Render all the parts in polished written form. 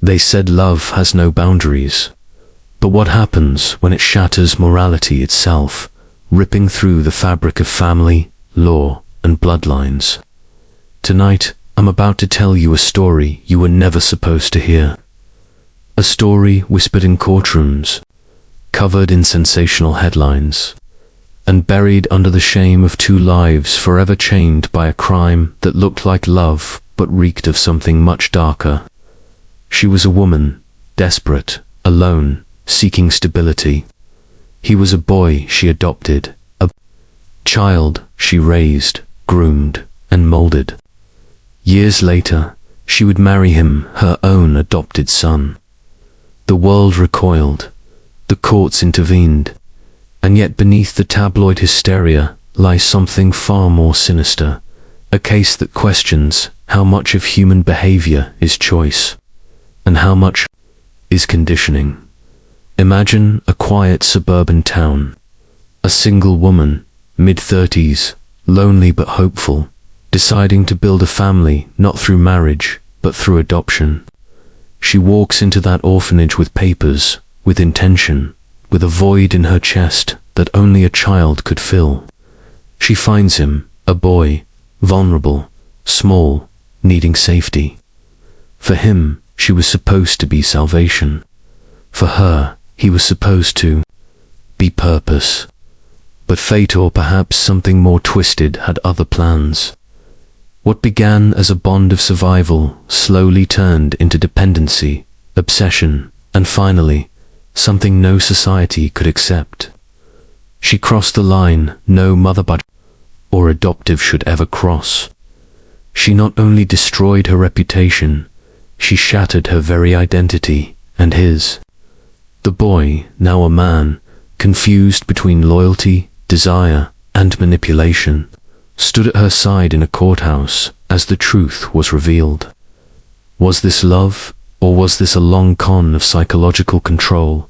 They said love has no boundaries. But what happens when it shatters morality itself, ripping through the fabric of family, law, and bloodlines? Tonight, I'm about to tell you a story you were never supposed to hear. A story whispered in courtrooms, covered in sensational headlines, and buried under the shame of two lives forever chained by a crime that looked like love but reeked of something much darker. She was a woman, desperate, alone, seeking stability. He was a boy she adopted, a child she raised, groomed, and molded. Years later, she would marry him, her own adopted son. The world recoiled, the courts intervened, and yet beneath the tabloid hysteria lies something far more sinister, a case that questions how much of human behavior is choice, and how much is conditioning. Imagine a quiet suburban town, a single woman, mid-30s, lonely but hopeful, deciding to build a family not through marriage, but through adoption. She walks into that orphanage with papers, with intention, with a void in her chest that only a child could fill. She finds him, a boy, vulnerable, small, needing safety. For him, she was supposed to be salvation. For her, he was supposed to be purpose. But fate, or perhaps something more twisted, had other plans. What began as a bond of survival slowly turned into dependency, obsession, and finally, something no society could accept. She crossed the line no mother or adoptive should ever cross. She not only destroyed her reputation, she shattered her very identity and his. The boy, now a man, confused between loyalty, desire, and manipulation, stood at her side in a courthouse as the truth was revealed. Was this love, or was this a long con of psychological control,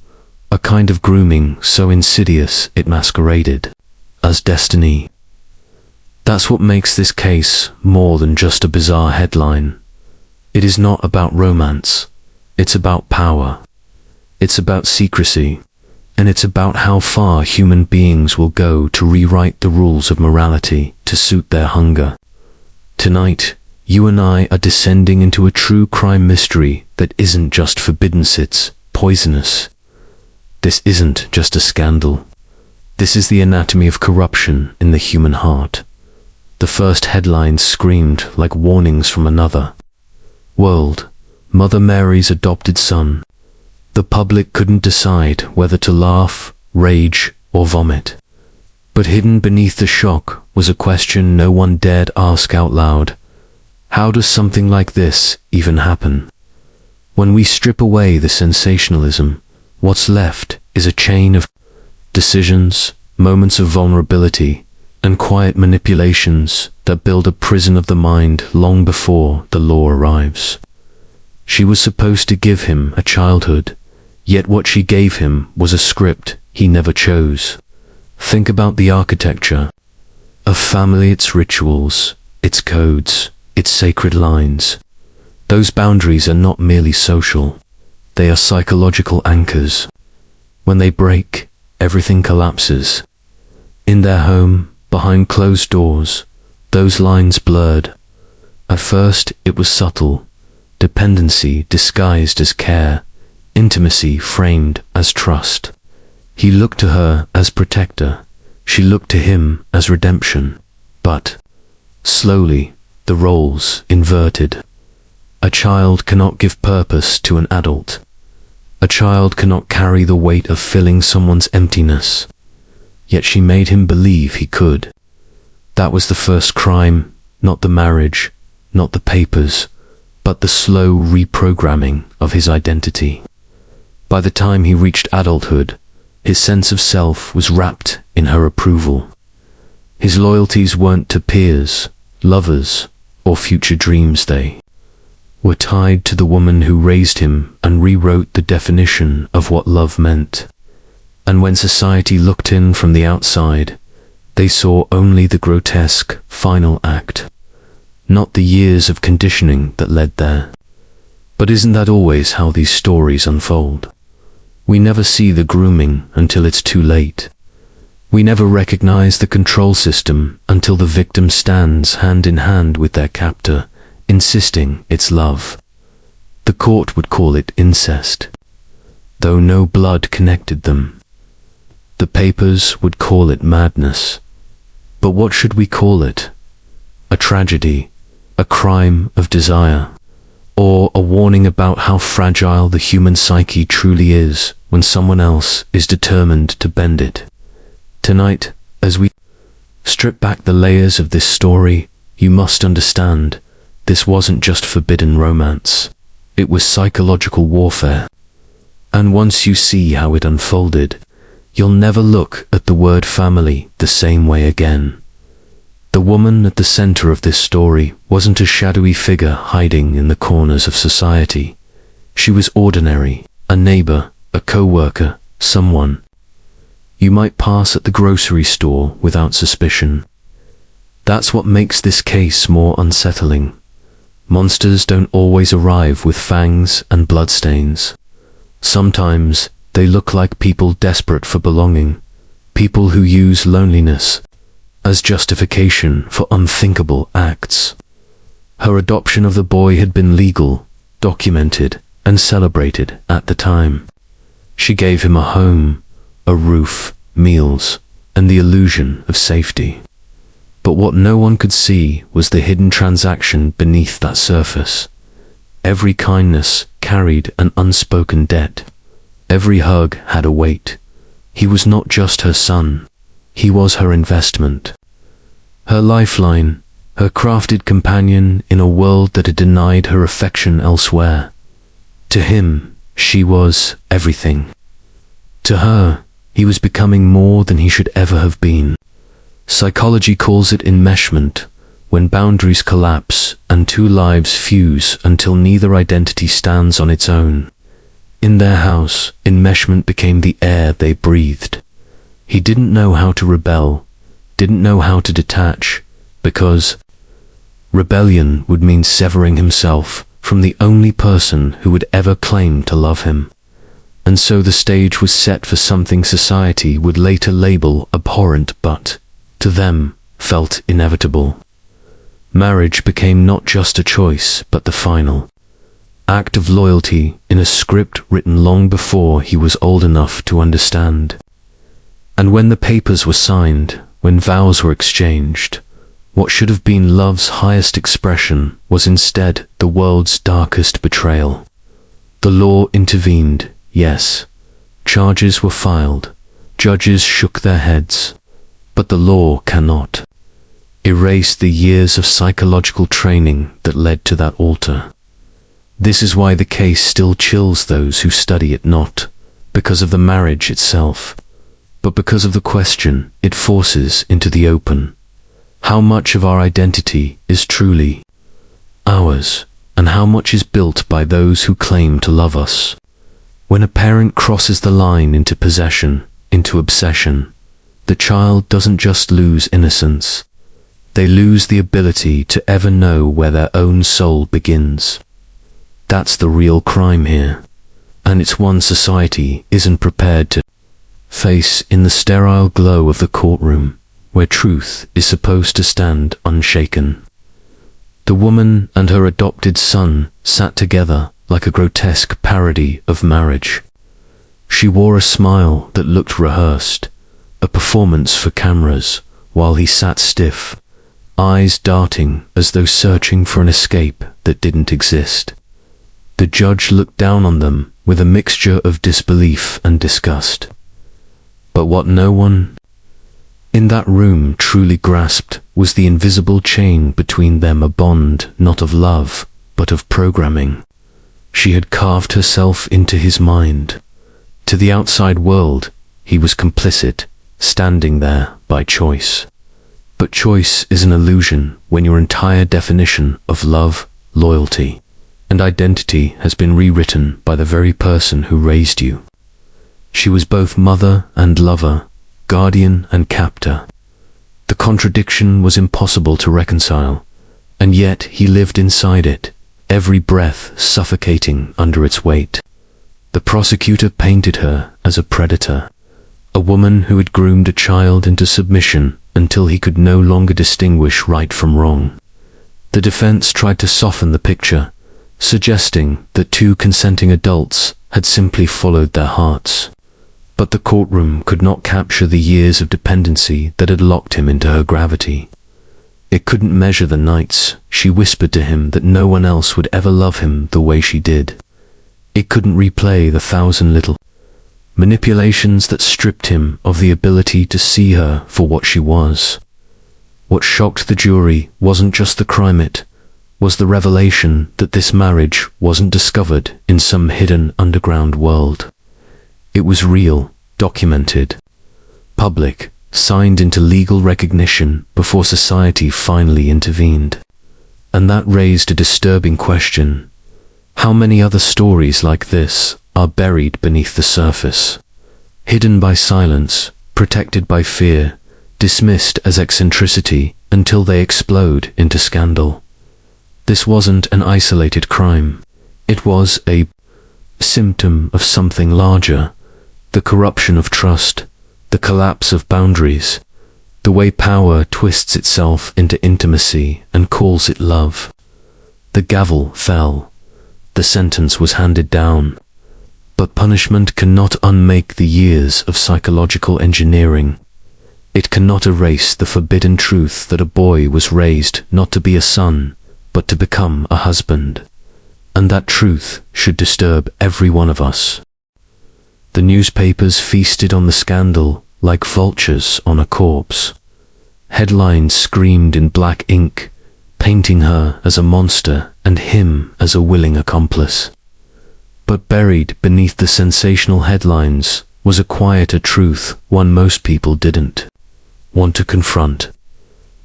a kind of grooming so insidious it masqueraded as destiny? That's what makes this case more than just a bizarre headline. It is not about romance, it's about power. It's about secrecy, and it's about how far human beings will go to rewrite the rules of morality to suit their hunger. Tonight, you and I are descending into a true crime mystery that isn't just forbidden, it's poisonous. This isn't just a scandal. This is the anatomy of corruption in the human heart. The first headlines screamed like warnings from another world. Mother Mary's adopted son. The public couldn't decide whether to laugh, rage, or vomit. But hidden beneath the shock was a question no one dared ask out loud. How does something like this even happen? When we strip away the sensationalism, what's left is a chain of decisions, moments of vulnerability, and quiet manipulations that build a prison of the mind long before the law arrives. She was supposed to give him a childhood, yet what she gave him was a script he never chose. Think about the architecture of family, its rituals, its codes, its sacred lines. Those boundaries are not merely social, they are psychological anchors. When they break, everything collapses. In their home, behind closed doors, those lines blurred. At first, it was subtle, dependency disguised as care, intimacy framed as trust. He looked to her as protector, she looked to him as redemption. But, slowly, the roles inverted. A child cannot give purpose to an adult. A child cannot carry the weight of filling someone's emptiness. Yet she made him believe he could. That was the first crime, not the marriage, not the papers, but the slow reprogramming of his identity. By the time he reached adulthood, his sense of self was wrapped in her approval. His loyalties weren't to peers, lovers, or future dreams. They were tied to the woman who raised him and rewrote the definition of what love meant. And when society looked in from the outside, they saw only the grotesque final act, not the years of conditioning that led there. But isn't that always how these stories unfold? We never see the grooming until it's too late. We never recognize the control system until the victim stands hand in hand with their captor, insisting it's love. The court would call it incest, though no blood connected them. The papers would call it madness. But what should we call it? A tragedy, a crime of desire, or a warning about how fragile the human psyche truly is when someone else is determined to bend it? Tonight, as we strip back the layers of this story, you must understand, this wasn't just forbidden romance. It was psychological warfare. And once you see how it unfolded, you'll never look at the word family the same way again. The woman at the center of this story wasn't a shadowy figure hiding in the corners of society. She was ordinary, a neighbor, a co-worker, someone you might pass at the grocery store without suspicion. That's what makes this case more unsettling. Monsters don't always arrive with fangs and bloodstains. Sometimes they look like people desperate for belonging, people who use loneliness as justification for unthinkable acts. Her adoption of the boy had been legal, documented, and celebrated at the time. She gave him a home, a roof, meals, and the illusion of safety. But what no one could see was the hidden transaction beneath that surface. Every kindness carried an unspoken debt. Every hug had a weight. He was not just her son. He was her investment. Her lifeline, her crafted companion in a world that had denied her affection elsewhere. To him, she was everything. To her, he was becoming more than he should ever have been. Psychology calls it enmeshment, when boundaries collapse and two lives fuse until neither identity stands on its own. In their house, enmeshment became the air they breathed. He didn't know how to rebel, didn't know how to detach, because rebellion would mean severing himself from the only person who would ever claim to love him. And so the stage was set for something society would later label abhorrent but, to them, felt inevitable. Marriage became not just a choice, but the final act of loyalty in a script written long before he was old enough to understand. And when the papers were signed, when vows were exchanged, what should have been love's highest expression was instead the world's darkest betrayal. The law intervened, yes. Charges were filed. Judges shook their heads. But the law cannot erase the years of psychological training that led to that altar. This is why the case still chills those who study it, not because of the marriage itself, but because of the question it forces into the open. How much of our identity is truly ours, and how much is built by those who claim to love us? When a parent crosses the line into possession, into obsession, the child doesn't just lose innocence. They lose the ability to ever know where their own soul begins. That's the real crime here, and it's one society isn't prepared to face in the sterile glow of the courtroom, where truth is supposed to stand unshaken. The woman and her adopted son sat together like a grotesque parody of marriage. She wore a smile that looked rehearsed, a performance for cameras, while he sat stiff, eyes darting as though searching for an escape that didn't exist. The judge looked down on them with a mixture of disbelief and disgust. But what no one in that room truly grasped was the invisible chain between them, a bond not of love, but of programming. She had carved herself into his mind. To the outside world, he was complicit, standing there by choice. But choice is an illusion when your entire definition of love, loyalty, and identity has been rewritten by the very person who raised you. She was both mother and lover, guardian and captor. The contradiction was impossible to reconcile, and yet he lived inside it, every breath suffocating under its weight. The prosecutor painted her as a predator, a woman who had groomed a child into submission until he could no longer distinguish right from wrong. The defense tried to soften the picture, suggesting that two consenting adults had simply followed their hearts. But the courtroom could not capture the years of dependency that had locked him into her gravity. It couldn't measure the nights she whispered to him that no one else would ever love him the way she did. It couldn't replay the 1,000 little manipulations that stripped him of the ability to see her for what she was. What shocked the jury wasn't just the crime, it was the revelation that this marriage wasn't discovered in some hidden underground world. It was real, documented, public, signed into legal recognition before society finally intervened. And that raised a disturbing question. How many other stories like this are buried beneath the surface, hidden by silence, protected by fear, dismissed as eccentricity until they explode into scandal? This wasn't an isolated crime. It was a symptom of something larger, the corruption of trust, the collapse of boundaries, the way power twists itself into intimacy and calls it love. The gavel fell. The sentence was handed down. But punishment cannot unmake the years of psychological engineering. It cannot erase the forbidden truth that a boy was raised not to be a son, but to become a husband. And that truth should disturb every one of us. The newspapers feasted on the scandal like vultures on a corpse. Headlines screamed in black ink, painting her as a monster and him as a willing accomplice. But buried beneath the sensational headlines was a quieter truth, one most people didn't want to confront.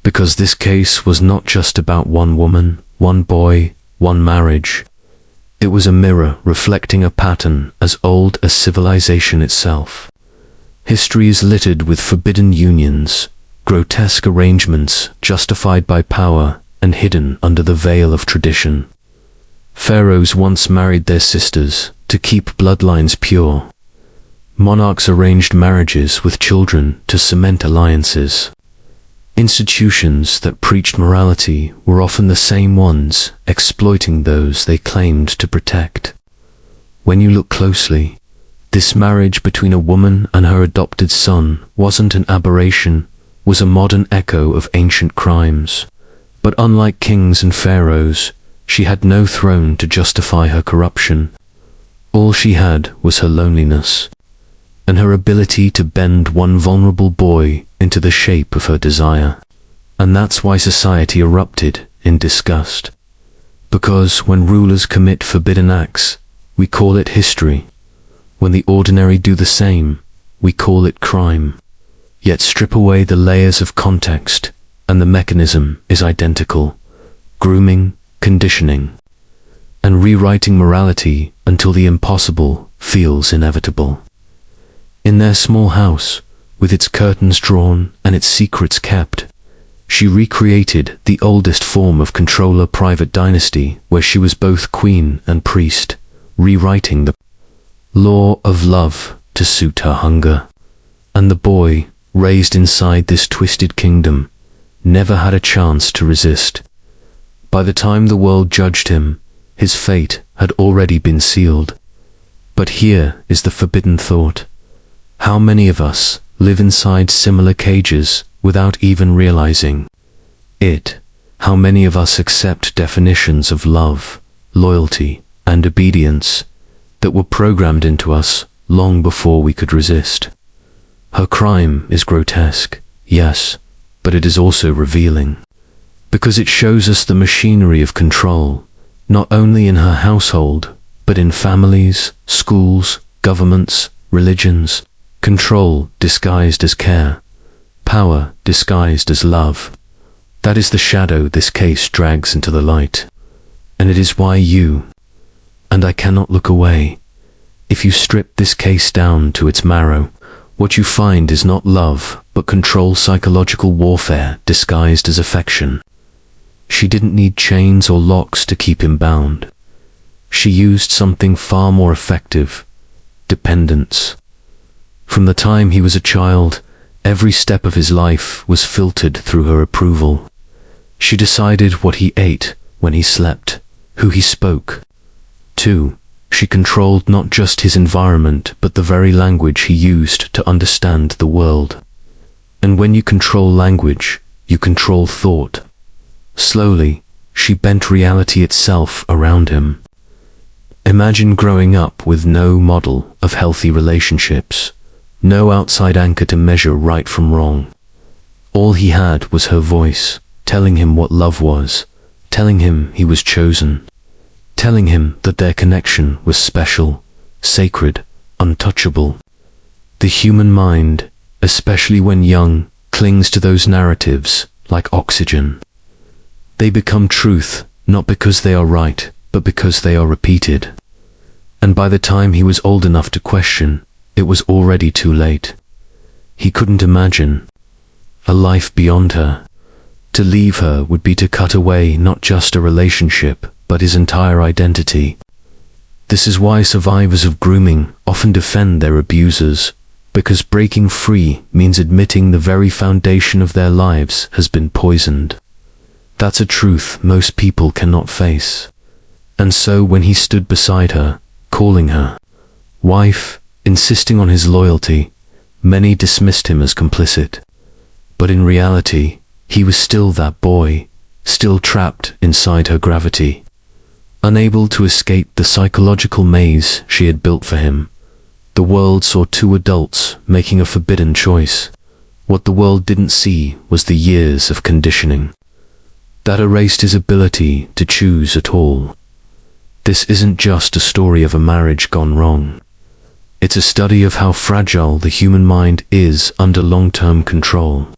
Because this case was not just about one woman, one boy, one marriage. It was a mirror reflecting a pattern as old as civilization itself. History is littered with forbidden unions, grotesque arrangements justified by power and hidden under the veil of tradition. Pharaohs once married their sisters to keep bloodlines pure. Monarchs arranged marriages with children to cement alliances. Institutions that preached morality were often the same ones exploiting those they claimed to protect. When you look closely, this marriage between a woman and her adopted son wasn't an aberration, was a modern echo of ancient crimes. But unlike kings and pharaohs, she had no throne to justify her corruption. All she had was her loneliness, and her ability to bend one vulnerable boy into the shape of her desire. And that's why society erupted in disgust. Because when rulers commit forbidden acts, we call it history. When the ordinary do the same, we call it crime. Yet strip away the layers of context, and the mechanism is identical. Grooming, conditioning, and rewriting morality until the impossible feels inevitable. In their small house, with its curtains drawn and its secrets kept, she recreated the oldest form of controller private dynasty where she was both queen and priest, rewriting the law of love to suit her hunger. And the boy, raised inside this twisted kingdom, never had a chance to resist. By the time the world judged him, his fate had already been sealed. But here is the forbidden thought. How many of us live inside similar cages without even realizing it? How many of us accept definitions of love, loyalty, and obedience that were programmed into us long before we could resist? Her crime is grotesque, yes, but it is also revealing. Because it shows us the machinery of control, not only in her household, but in families, schools, governments, religions. Control disguised as care, power disguised as love. That is the shadow this case drags into the light. And it is why you, and I cannot look away. If you strip this case down to its marrow, what you find is not love, but control, psychological warfare disguised as affection. She didn't need chains or locks to keep him bound. She used something far more effective: dependence. From the time he was a child, every step of his life was filtered through her approval. She decided what he ate, when he slept, who he spoke to. She controlled not just his environment, but the very language he used to understand the world. And when you control language, you control thought. Slowly, she bent reality itself around him. Imagine growing up with no model of healthy relationships, no outside anchor to measure right from wrong. All he had was her voice, telling him what love was, telling him he was chosen, telling him that their connection was special, sacred, untouchable. The human mind, especially when young, clings to those narratives like oxygen. They become truth, not because they are right, but because they are repeated. And by the time he was old enough to question, it was already too late. He couldn't imagine a life beyond her. To leave her would be to cut away not just a relationship, but his entire identity. This is why survivors of grooming often defend their abusers, because breaking free means admitting the very foundation of their lives has been poisoned. That's a truth most people cannot face. And so when he stood beside her, calling her wife, insisting on his loyalty, many dismissed him as complicit. But in reality, he was still that boy, still trapped inside her gravity, unable to escape the psychological maze she had built for him. The world saw two adults making a forbidden choice. What the world didn't see was the years of conditioning that erased his ability to choose at all. This isn't just a story of a marriage gone wrong. It's a study of how fragile the human mind is under long-term control.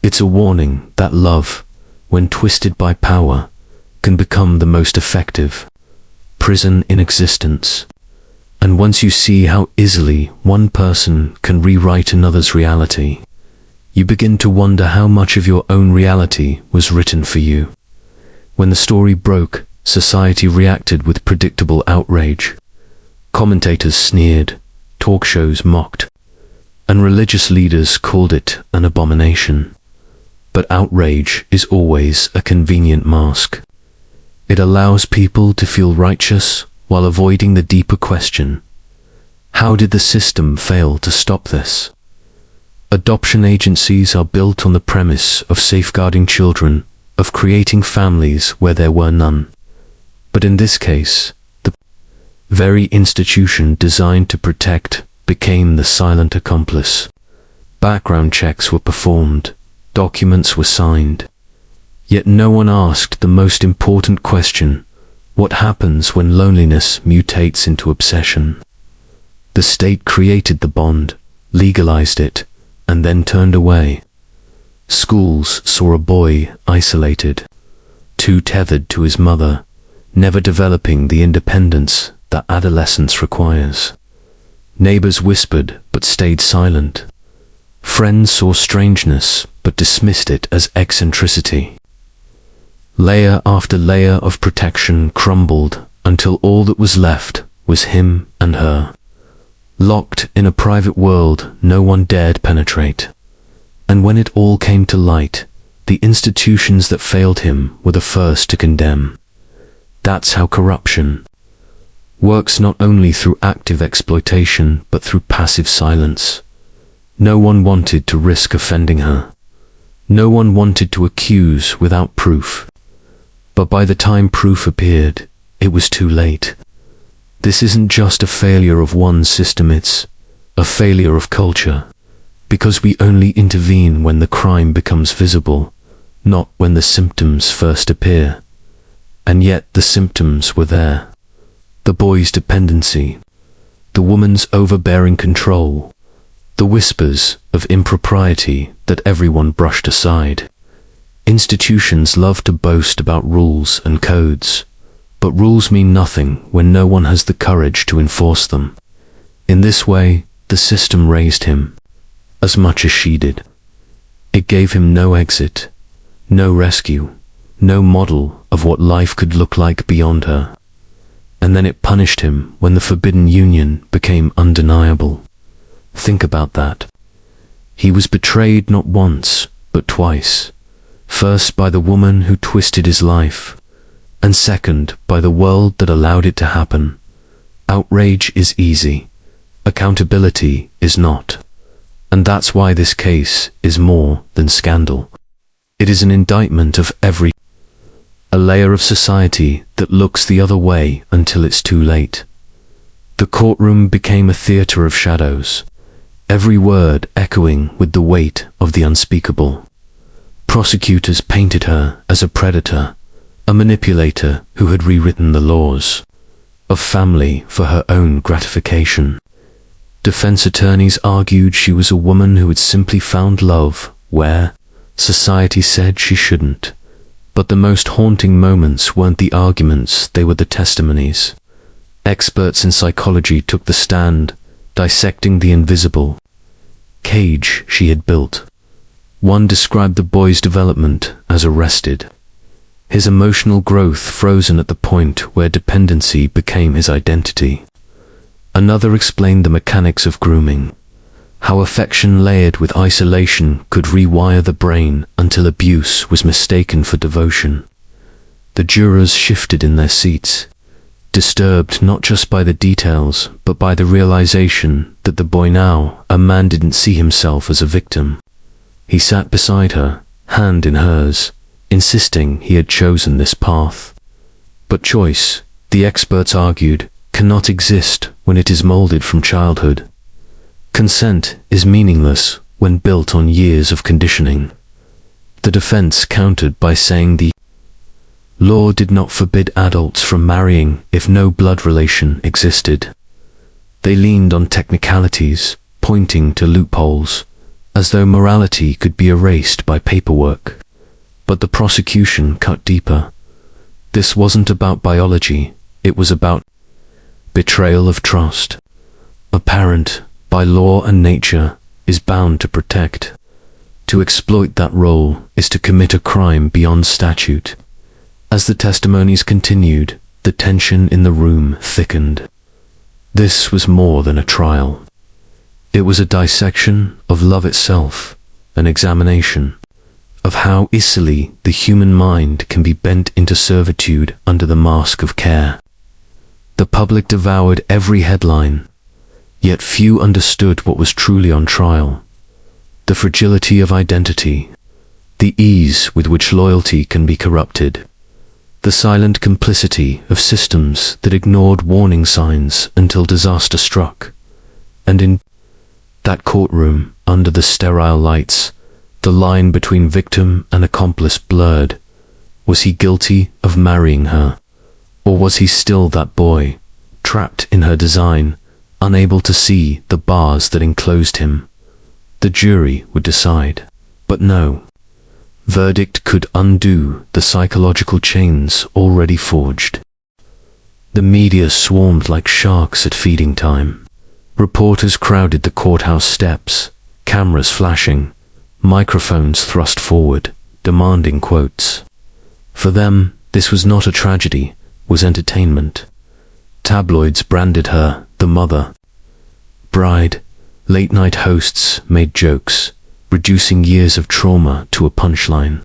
It's a warning that love, when twisted by power, can become the most effective prison in existence. And once you see how easily one person can rewrite another's reality, you begin to wonder how much of your own reality was written for you. When the story broke, society reacted with predictable outrage. Commentators sneered, talk shows mocked, and religious leaders called it an abomination. But outrage is always a convenient mask. It allows people to feel righteous while avoiding the deeper question: how did the system fail to stop this? Adoption agencies are built on the premise of safeguarding children, of creating families where there were none. But in this case, the very institution designed to protect became the silent accomplice. Background checks were performed, documents were signed. Yet no one asked the most important question: what happens when loneliness mutates into obsession? The state created the bond, legalized it, and then turned away. Schools saw a boy isolated, too tethered to his mother, never developing the independence that adolescence requires. Neighbors whispered but stayed silent. Friends saw strangeness but dismissed it as eccentricity. Layer after layer of protection crumbled until all that was left was him and her. Locked in a private world no one dared penetrate. And when it all came to light, the institutions that failed him were the first to condemn. That's how corruption works, not only through active exploitation, but through passive silence. No one wanted to risk offending her. No one wanted to accuse without proof. But by the time proof appeared, it was too late. This isn't just a failure of one system, it's a failure of culture. Because we only intervene when the crime becomes visible, not when the symptoms first appear. And yet the symptoms were there. The boy's dependency, the woman's overbearing control, the whispers of impropriety that everyone brushed aside. Institutions love to boast about rules and codes, but rules mean nothing when no one has the courage to enforce them. In this way, the system raised him, as much as she did. It gave him no exit, no rescue, no model of what life could look like beyond her. And then it punished him when the forbidden union became undeniable. Think about that. He was betrayed not once, but twice. First by the woman who twisted his life, and second by the world that allowed it to happen. Outrage is easy. Accountability is not. And that's why this case is more than scandal. It is an indictment of a layer of society that looks the other way until it's too late. The courtroom became a theater of shadows, every word echoing with the weight of the unspeakable. Prosecutors painted her as a predator, a manipulator who had rewritten the laws of family for her own gratification. Defense attorneys argued she was a woman who had simply found love where society said she shouldn't. But the most haunting moments weren't the arguments, they were the testimonies. Experts in psychology took the stand, dissecting the invisible cage she had built. One described the boy's development as arrested, his emotional growth frozen at the point where dependency became his identity. Another explained the mechanics of grooming, how affection layered with isolation could rewire the brain until abuse was mistaken for devotion. The jurors shifted in their seats, disturbed not just by the details, but by the realization that the boy now, a man, didn't see himself as a victim. He sat beside her, hand in hers, insisting he had chosen this path. But choice, the experts argued, cannot exist when it is molded from childhood. Consent is meaningless when built on years of conditioning. The defense countered by saying the law did not forbid adults from marrying if no blood relation existed. They leaned on technicalities, pointing to loopholes, as though morality could be erased by paperwork. But the prosecution cut deeper. This wasn't about biology, it was about betrayal of trust. A parent, by law and nature, is bound to protect. To exploit that role is to commit a crime beyond statute. As the testimonies continued, the tension in the room thickened. This was more than a trial. It was a dissection of love itself, an examination of how easily the human mind can be bent into servitude under the mask of care. The public devoured every headline, yet few understood what was truly on trial. The fragility of identity, the ease with which loyalty can be corrupted, the silent complicity of systems that ignored warning signs until disaster struck. And in that courtroom, under the sterile lights, the line between victim and accomplice blurred. Was he guilty of marrying her? Or was he still that boy, trapped in her design, unable to see the bars that enclosed him? The jury would decide. But no. Verdict could undo the psychological chains already forged. The media swarmed like sharks at feeding time. Reporters crowded the courthouse steps, cameras flashing, microphones thrust forward, demanding quotes. For them, this was not a tragedy, was entertainment. Tabloids branded her the mother. Bride, late-night hosts made jokes, reducing years of trauma to a punchline.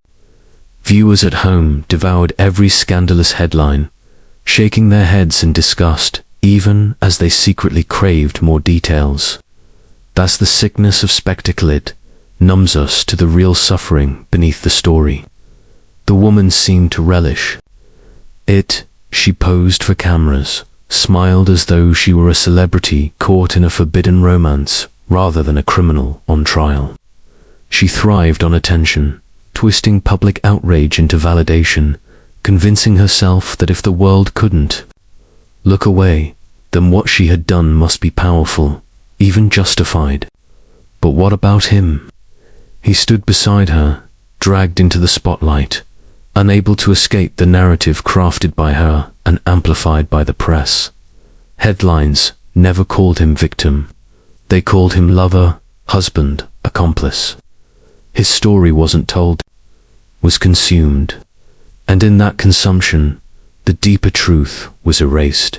Viewers at home devoured every scandalous headline, shaking their heads in disgust, even as they secretly craved more details. That's the sickness of spectacle. It numbs us to the real suffering beneath the story. The woman seemed to relish it. She posed for cameras, smiled as though she were a celebrity caught in a forbidden romance rather than a criminal on trial. She thrived on attention, twisting public outrage into validation, convincing herself that if the world couldn't look away, then what she had done must be powerful, even justified. But what about him? He stood beside her, dragged into the spotlight, unable to escape the narrative crafted by her and amplified by the press. Headlines never called him victim. They called him lover, husband, accomplice. His story wasn't told, was consumed. And in that consumption, the deeper truth was erased.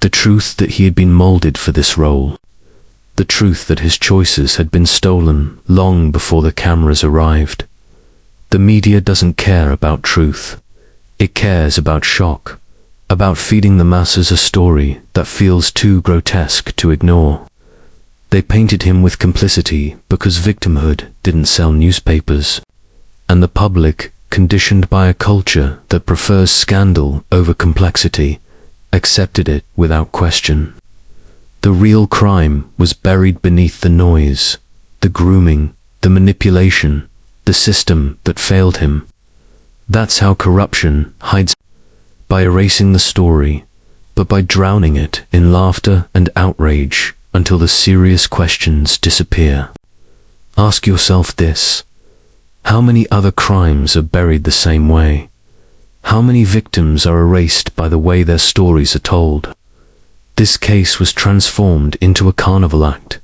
The truth that he had been molded for this role. The truth that his choices had been stolen long before the cameras arrived. The media doesn't care about truth. It cares about shock, about feeding the masses a story that feels too grotesque to ignore. They painted him with complicity because victimhood didn't sell newspapers. And the public, conditioned by a culture that prefers scandal over complexity, accepted it without question. The real crime was buried beneath the noise, the grooming, the manipulation, the system that failed him. That's how corruption hides, by erasing the story, but by drowning it in laughter and outrage until the serious questions disappear. Ask yourself this: how many other crimes are buried the same way? How many victims are erased by the way their stories are told? This case was transformed into a carnival act,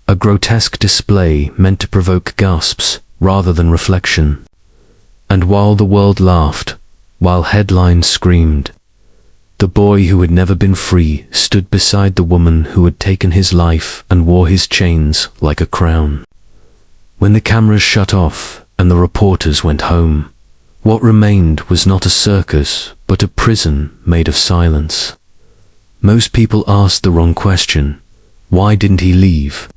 a grotesque display meant to provoke gasps rather than reflection. And while the world laughed, while headlines screamed, the boy who had never been free stood beside the woman who had taken his life and wore his chains like a crown. When the cameras shut off and the reporters went home, what remained was not a circus, but a prison made of silence. Most people asked the wrong question. Why didn't he leave?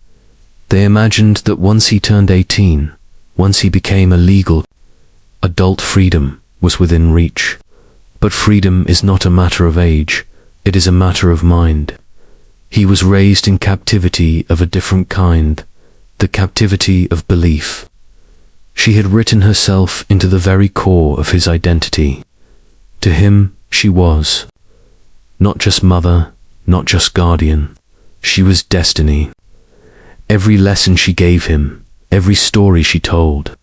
They imagined that once he turned 18, once he became a legal adult, freedom was within reach. But freedom is not a matter of age, it is a matter of mind. He was raised in captivity of a different kind, the captivity of belief. She had written herself into the very core of his identity. To him, she was not just mother, not just guardian. She was destiny. Every lesson she gave him, every story she told,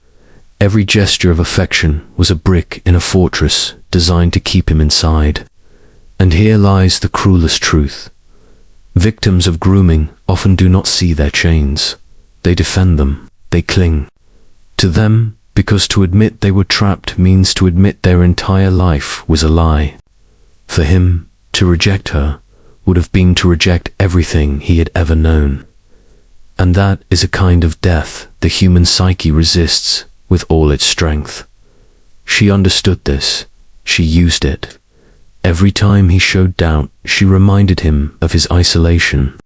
every gesture of affection was a brick in a fortress designed to keep him inside. And here lies the cruelest truth. Victims of grooming often do not see their chains. They defend them. They cling to them because to admit they were trapped means to admit their entire life was a lie. For him, to reject her would have been to reject everything he had ever known. And that is a kind of death the human psyche resists with all its strength. She understood this. She used it. Every time he showed doubt, she reminded him of his isolation.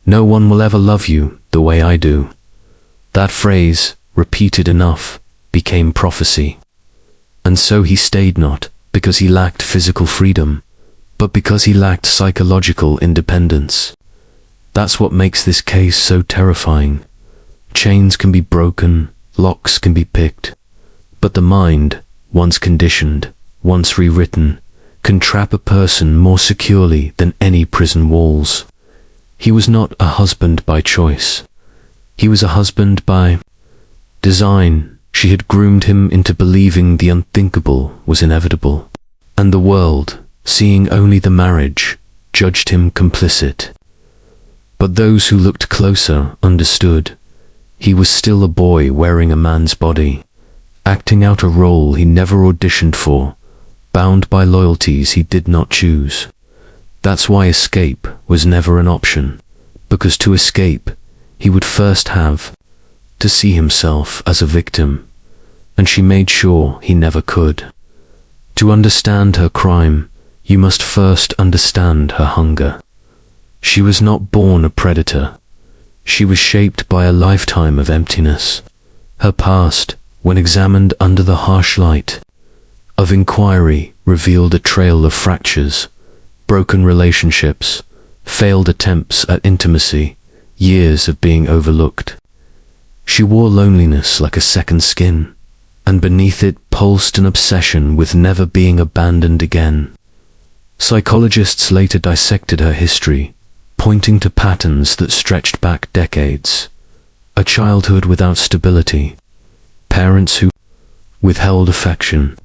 No one will ever love you the way I do. That phrase, repeated enough, became prophecy. And so he stayed, not because he lacked physical freedom, but because he lacked psychological independence. That's what makes this case so terrifying. Chains can be broken, locks can be picked, but the mind, once conditioned, once rewritten, can trap a person more securely than any prison walls. He was not a husband by choice. He was a husband by design. She had groomed him into believing the unthinkable was inevitable. And the world, seeing only the marriage, judged him complicit. But those who looked closer understood. He was still a boy wearing a man's body, acting out a role he never auditioned for, bound by loyalties he did not choose. That's why escape was never an option, because to escape, he would first have to see himself as a victim, and she made sure he never could. To understand her crime, you must first understand her hunger. She was not born a predator. She was shaped by a lifetime of emptiness. Her past, when examined under the harsh light of inquiry, revealed a trail of fractures, broken relationships, failed attempts at intimacy, years of being overlooked. She wore loneliness like a second skin, and beneath it pulsed an obsession with never being abandoned again. Psychologists later dissected her history, pointing to patterns that stretched back decades. A childhood without stability, parents who withheld affection,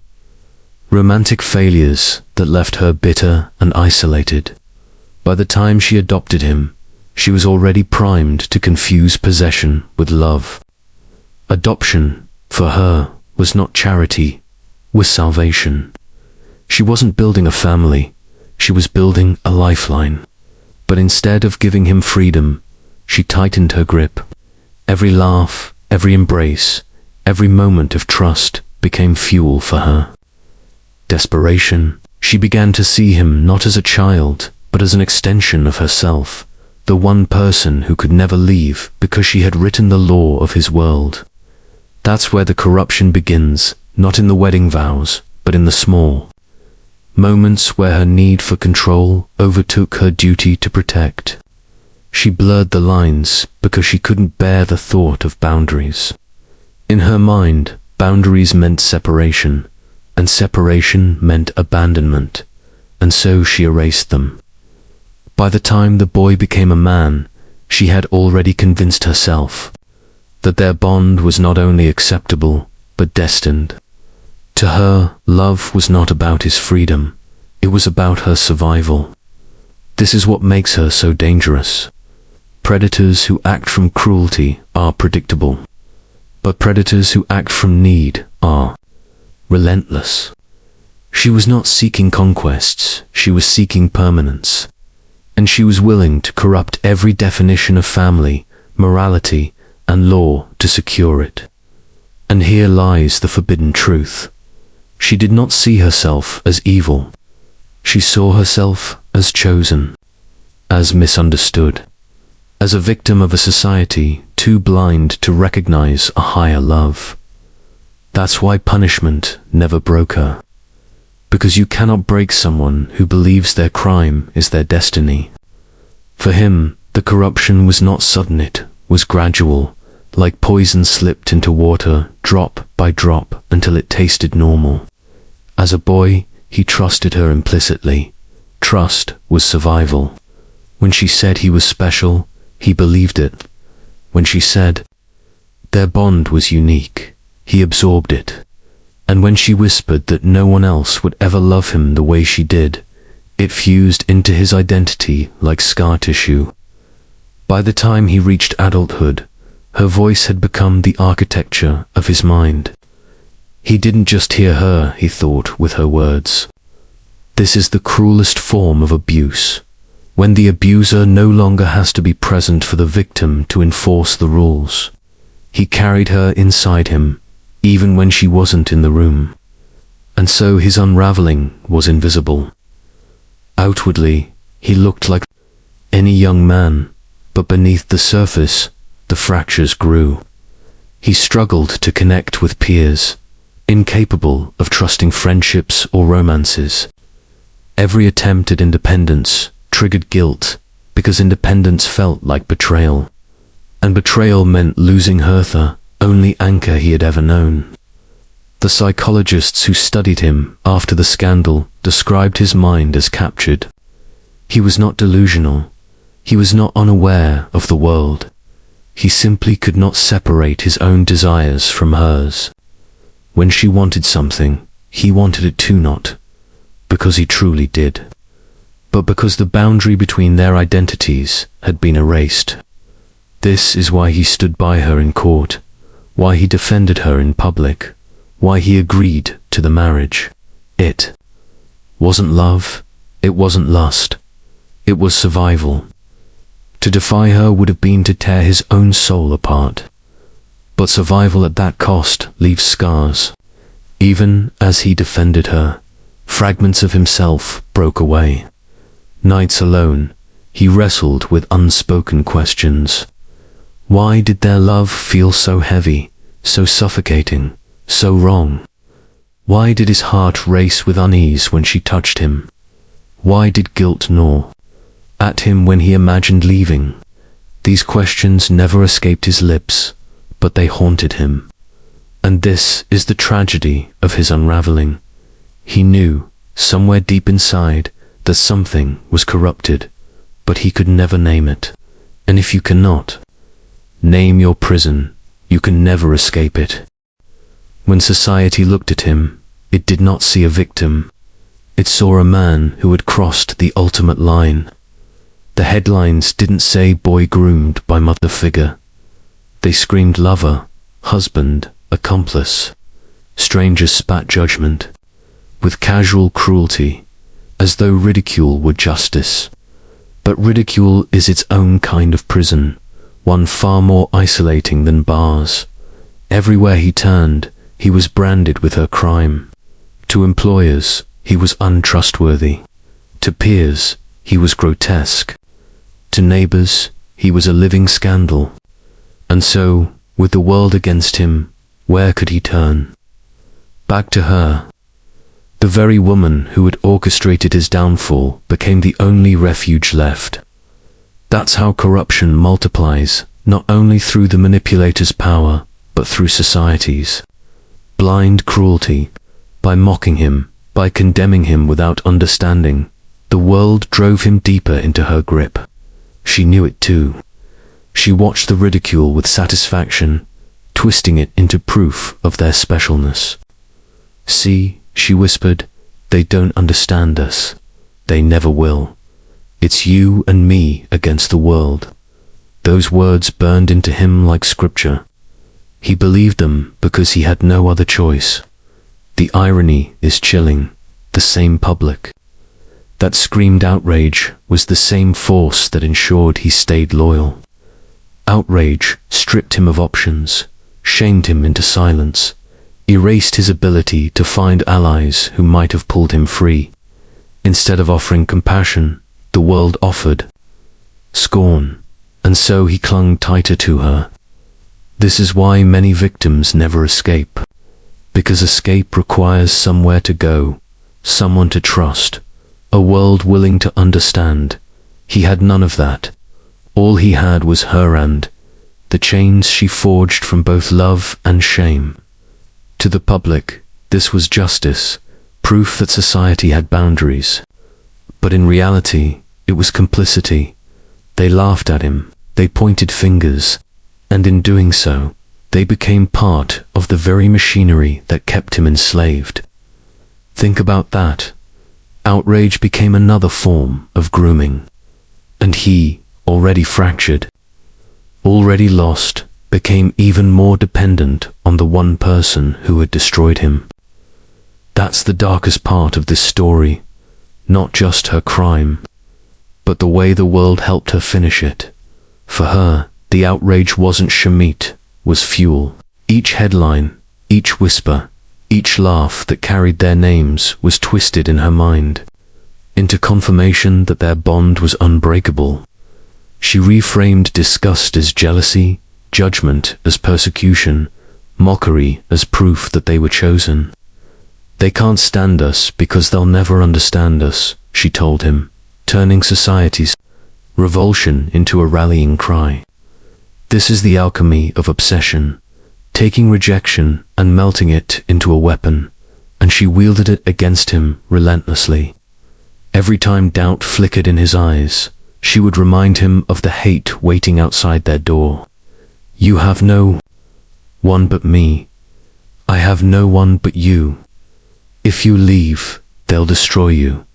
romantic failures that left her bitter and isolated. By the time she adopted him, she was already primed to confuse possession with love. Adoption, for her, was not charity, was salvation. She wasn't building a family, she was building a lifeline. But instead of giving him freedom, she tightened her grip. Every laugh, every embrace, every moment of trust became fuel for her. Desperation. She began to see him not as a child, but as an extension of herself, the one person who could never leave because she had written the law of his world. That's where the corruption begins, not in the wedding vows, but in the small moments where her need for control overtook her duty to protect. She blurred the lines because she couldn't bear the thought of boundaries. In her mind, boundaries meant separation, and separation meant abandonment, and so she erased them. By the time the boy became a man, she had already convinced herself that their bond was not only acceptable, but destined. To her, love was not about his freedom, it was about her survival. This is what makes her so dangerous. Predators who act from cruelty are predictable, but predators who act from need are relentless. She was not seeking conquests, she was seeking permanence. And she was willing to corrupt every definition of family, morality, and law to secure it. And here lies the forbidden truth. She did not see herself as evil. She saw herself as chosen, as misunderstood, as a victim of a society too blind to recognize a higher love. That's why punishment never broke her. Because you cannot break someone who believes their crime is their destiny. For him, the corruption was not sudden, it was gradual, like poison slipped into water, drop by drop, until it tasted normal. As a boy, he trusted her implicitly. Trust was survival. When she said he was special, he believed it. When she said their bond was unique, he absorbed it. And when she whispered that no one else would ever love him the way she did, it fused into his identity like scar tissue. By the time he reached adulthood, her voice had become the architecture of his mind. He didn't just hear her, he thought, with her words. This is the cruelest form of abuse, when the abuser no longer has to be present for the victim to enforce the rules. He carried her inside him, even when she wasn't in the room. And so his unraveling was invisible. Outwardly, he looked like any young man, but beneath the surface, the fractures grew. He struggled to connect with peers, incapable of trusting friendships or romances. Every attempt at independence triggered guilt, because independence felt like betrayal. And betrayal meant losing her, the only anchor he had ever known. The psychologists who studied him after the scandal described his mind as captured. He was not delusional. He was not unaware of the world. He simply could not separate his own desires from hers. When she wanted something, he wanted it too, not because he truly did, but because the boundary between their identities had been erased. This is why he stood by her in court, why he defended her in public, why he agreed to the marriage. It wasn't love, it wasn't lust, it was survival. To defy her would have been to tear his own soul apart. But survival at that cost leaves scars. Even as he defended her, fragments of himself broke away. Nights alone, he wrestled with unspoken questions. Why did their love feel so heavy, so suffocating, so wrong? Why did his heart race with unease when she touched him? Why did guilt gnaw at him when he imagined leaving? These questions never escaped his lips, but they haunted him. And this is the tragedy of his unraveling. He knew, somewhere deep inside, that something was corrupted, but he could never name it. And if you cannot name your prison, you can never escape it. When society looked at him, it did not see a victim. It saw a man who had crossed the ultimate line. The headlines didn't say boy groomed by mother figure. They screamed lover, husband, accomplice. Strangers spat judgment, with casual cruelty, as though ridicule were justice. But ridicule is its own kind of prison, one far more isolating than bars. Everywhere he turned, he was branded with her crime. To employers, he was untrustworthy. To peers, he was grotesque. To neighbors, he was a living scandal. And so, with the world against him, where could he turn? Back to her. The very woman who had orchestrated his downfall became the only refuge left. That's how corruption multiplies, not only through the manipulator's power, but through society's. Blind cruelty. By mocking him, by condemning him without understanding, the world drove him deeper into her grip. She knew it too. She watched the ridicule with satisfaction, twisting it into proof of their specialness. "See," she whispered, "they don't understand us. They never will. It's you and me against the world." Those words burned into him like scripture. He believed them because he had no other choice. The irony is chilling. The same public that screamed outrage was the same force that ensured he stayed loyal. Outrage stripped him of options, shamed him into silence, erased his ability to find allies who might have pulled him free. Instead of offering compassion, the world offered scorn, and so he clung tighter to her. This is why many victims never escape, because escape requires somewhere to go, someone to trust, a world willing to understand. He had none of that. All he had was her and the chains she forged from both love and shame. To the public, this was justice, proof that society had boundaries. But in reality, it was complicity. They laughed at him, they pointed fingers, and in doing so, they became part of the very machinery that kept him enslaved. Think about that. Outrage became another form of grooming. And he, already fractured, already lost, became even more dependent on the one person who had destroyed him. That's the darkest part of this story. Not just her crime, but the way the world helped her finish it. For her, the outrage wasn't Shamit, was fuel. Each headline, each whisper, each laugh that carried their names was twisted in her mind into confirmation that their bond was unbreakable. She reframed disgust as jealousy, judgment as persecution, mockery as proof that they were chosen. "They can't stand us because they'll never understand us," she told him, turning society's revulsion into a rallying cry. This is the alchemy of obsession, taking rejection and melting it into a weapon, and she wielded it against him relentlessly. Every time doubt flickered in his eyes, she would remind him of the hate waiting outside their door. "You have no one but me. I have no one but you. If you leave, they'll destroy you."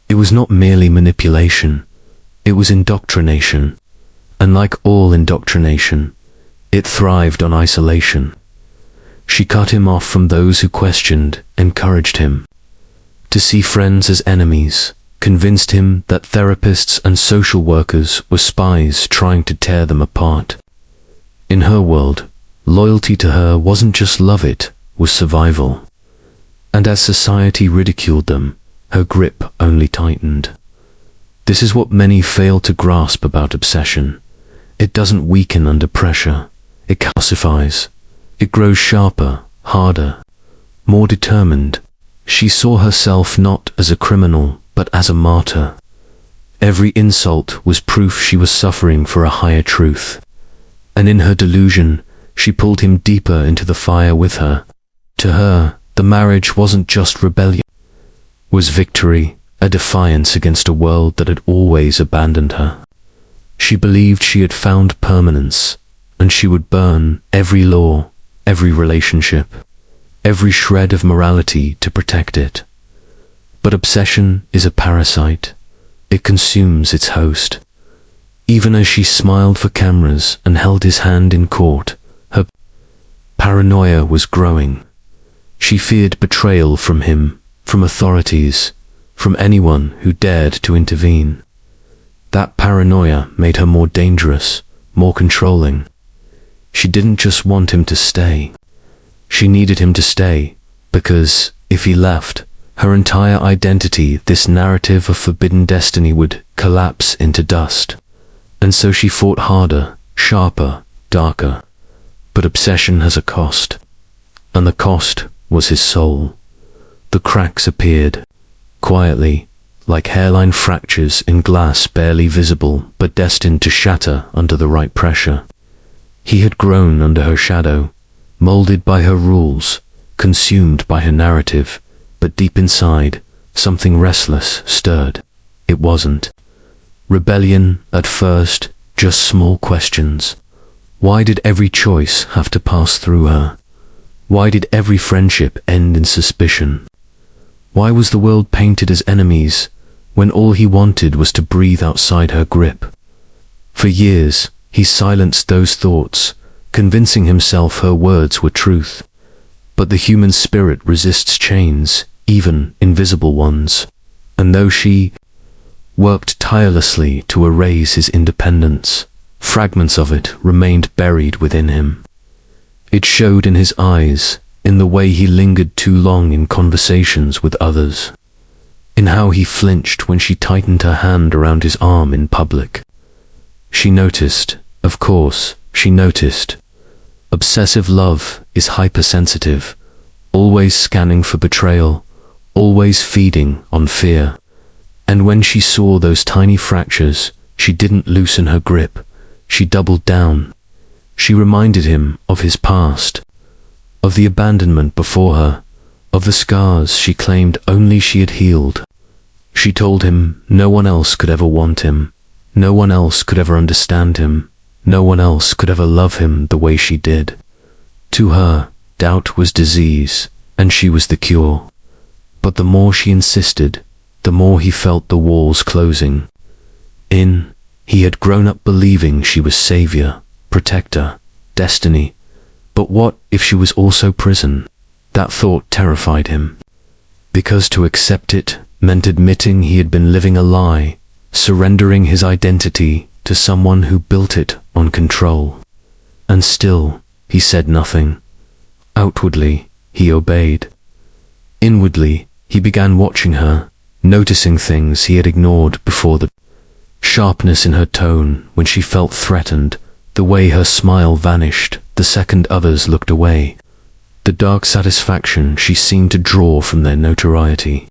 It was not merely manipulation, it was indoctrination. And like all indoctrination, it thrived on isolation. She cut him off from those who questioned, encouraged him. To see friends as enemies, convinced him that therapists and social workers were spies trying to tear them apart. In her world, loyalty to her wasn't just love, it was survival. And as society ridiculed them, her grip only tightened. This is what many fail to grasp about obsession. It doesn't weaken under pressure. It calcifies. It grows sharper, harder, more determined. She saw herself not as a criminal, but as a martyr. Every insult was proof she was suffering for a higher truth. And in her delusion, she pulled him deeper into the fire with her. To her, the marriage wasn't just rebellion, it was victory, a defiance against a world that had always abandoned her. She believed she had found permanence, and she would burn every law, every relationship, every shred of morality to protect it. But obsession is a parasite. It consumes its host. Even as she smiled for cameras and held his hand in court, her paranoia was growing. She feared betrayal from him, from authorities, from anyone who dared to intervene. That paranoia made her more dangerous, more controlling. She didn't just want him to stay. She needed him to stay, because, if he left, her entire identity, this narrative of forbidden destiny, would collapse into dust. And so she fought harder, sharper, darker. But obsession has a cost. And the cost was his soul. The cracks appeared, quietly, like hairline fractures in glass barely visible but destined to shatter under the right pressure. He had grown under her shadow, molded by her rules, consumed by her narrative, but deep inside, something restless stirred. It wasn't rebellion at first, just small questions. Why did every choice have to pass through her? Why did every friendship end in suspicion? Why was the world painted as enemies, when all he wanted was to breathe outside her grip? For years, he silenced those thoughts, convincing himself her words were truth. But the human spirit resists chains, even invisible ones. And though she worked tirelessly to erase his independence, fragments of it remained buried within him. It showed in his eyes, in the way he lingered too long in conversations with others, in how he flinched when she tightened her hand around his arm in public. She noticed, of course, she noticed. Obsessive love is hypersensitive, always scanning for betrayal, always feeding on fear. And when she saw those tiny fractures, she didn't loosen her grip, she doubled down. She reminded him of his past, of the abandonment before her, of the scars she claimed only she had healed. She told him no one else could ever want him, no one else could ever understand him, no one else could ever love him the way she did. To her, doubt was disease, and she was the cure. But the more she insisted, the more he felt the walls closing. He had grown up believing she was savior, protector, destiny. But what if she was also prison? That thought terrified him. Because to accept it meant admitting he had been living a lie, surrendering his identity to someone who built it on control. And still, he said nothing. Outwardly, he obeyed. Inwardly, he began watching her, noticing things he had ignored before, the sharpness in her tone when she felt threatened, the way her smile vanished the second others looked away, the dark satisfaction she seemed to draw from their notoriety.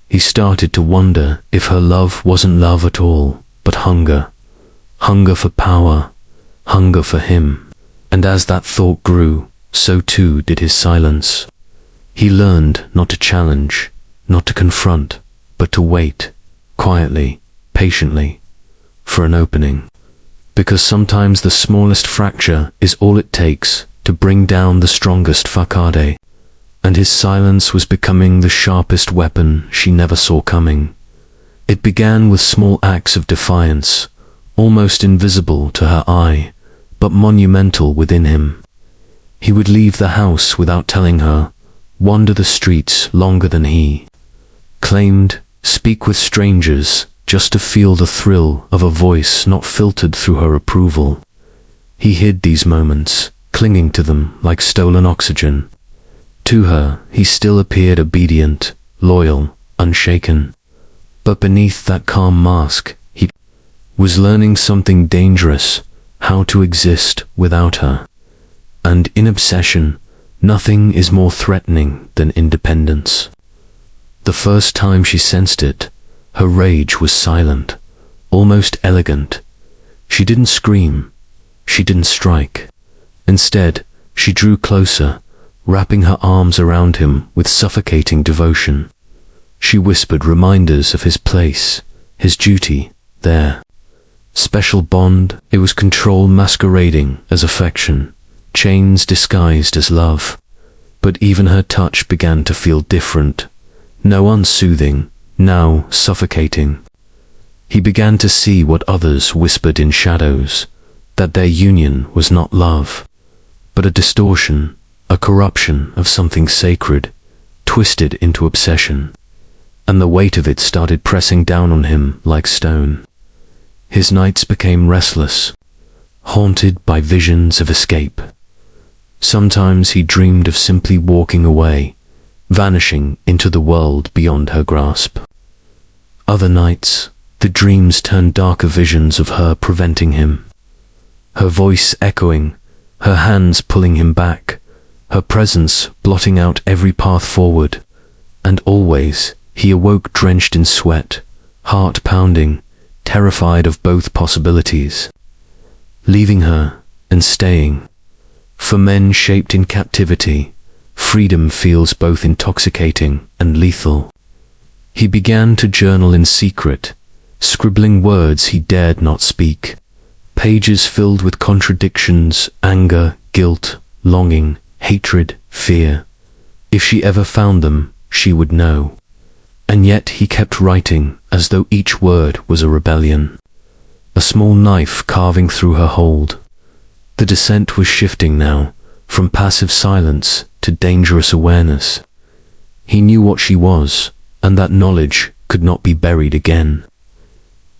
He started to wonder if her love wasn't love at all, but hunger. Hunger for power, hunger for him. And as that thought grew, so too did his silence. He learned not to challenge, not to confront, but to wait, quietly, patiently, for an opening. Because sometimes the smallest fracture is all it takes to bring down the strongest facade. And his silence was becoming the sharpest weapon she never saw coming. It began with small acts of defiance, almost invisible to her eye, but monumental within him. He would leave the house without telling her, wander the streets longer than he claimed, speak with strangers just to feel the thrill of a voice not filtered through her approval. He hid these moments, clinging to them like stolen oxygen. To her, he still appeared obedient, loyal, unshaken. But beneath that calm mask, he was learning something dangerous, how to exist without her. And in obsession, nothing is more threatening than independence. The first time she sensed it, her rage was silent, almost elegant. She didn't scream, she didn't strike. Instead, she drew closer, wrapping her arms around him with suffocating devotion. She whispered reminders of his place, his duty, there. Special bond, it was control masquerading as affection, chains disguised as love. But even her touch began to feel different, no unsoothing, now suffocating. He began to see what others whispered in shadows, that their union was not love, but a distortion, a corruption of something sacred, twisted into obsession, and the weight of it started pressing down on him like stone. His nights became restless, haunted by visions of escape. Sometimes he dreamed of simply walking away, vanishing into the world beyond her grasp. Other nights, the dreams turned darker visions of her preventing him, her voice echoing, her hands pulling him back, her presence blotting out every path forward, and always he awoke drenched in sweat, heart pounding, terrified of both possibilities. Leaving her and staying. For men shaped in captivity, freedom feels both intoxicating and lethal. He began to journal in secret, scribbling words he dared not speak, pages filled with contradictions, anger, guilt, longing, hatred, fear. If she ever found them, she would know. And yet he kept writing as though each word was a rebellion, a small knife carving through her hold. The descent was shifting now, from passive silence to dangerous awareness. He knew what she was, and that knowledge could not be buried again.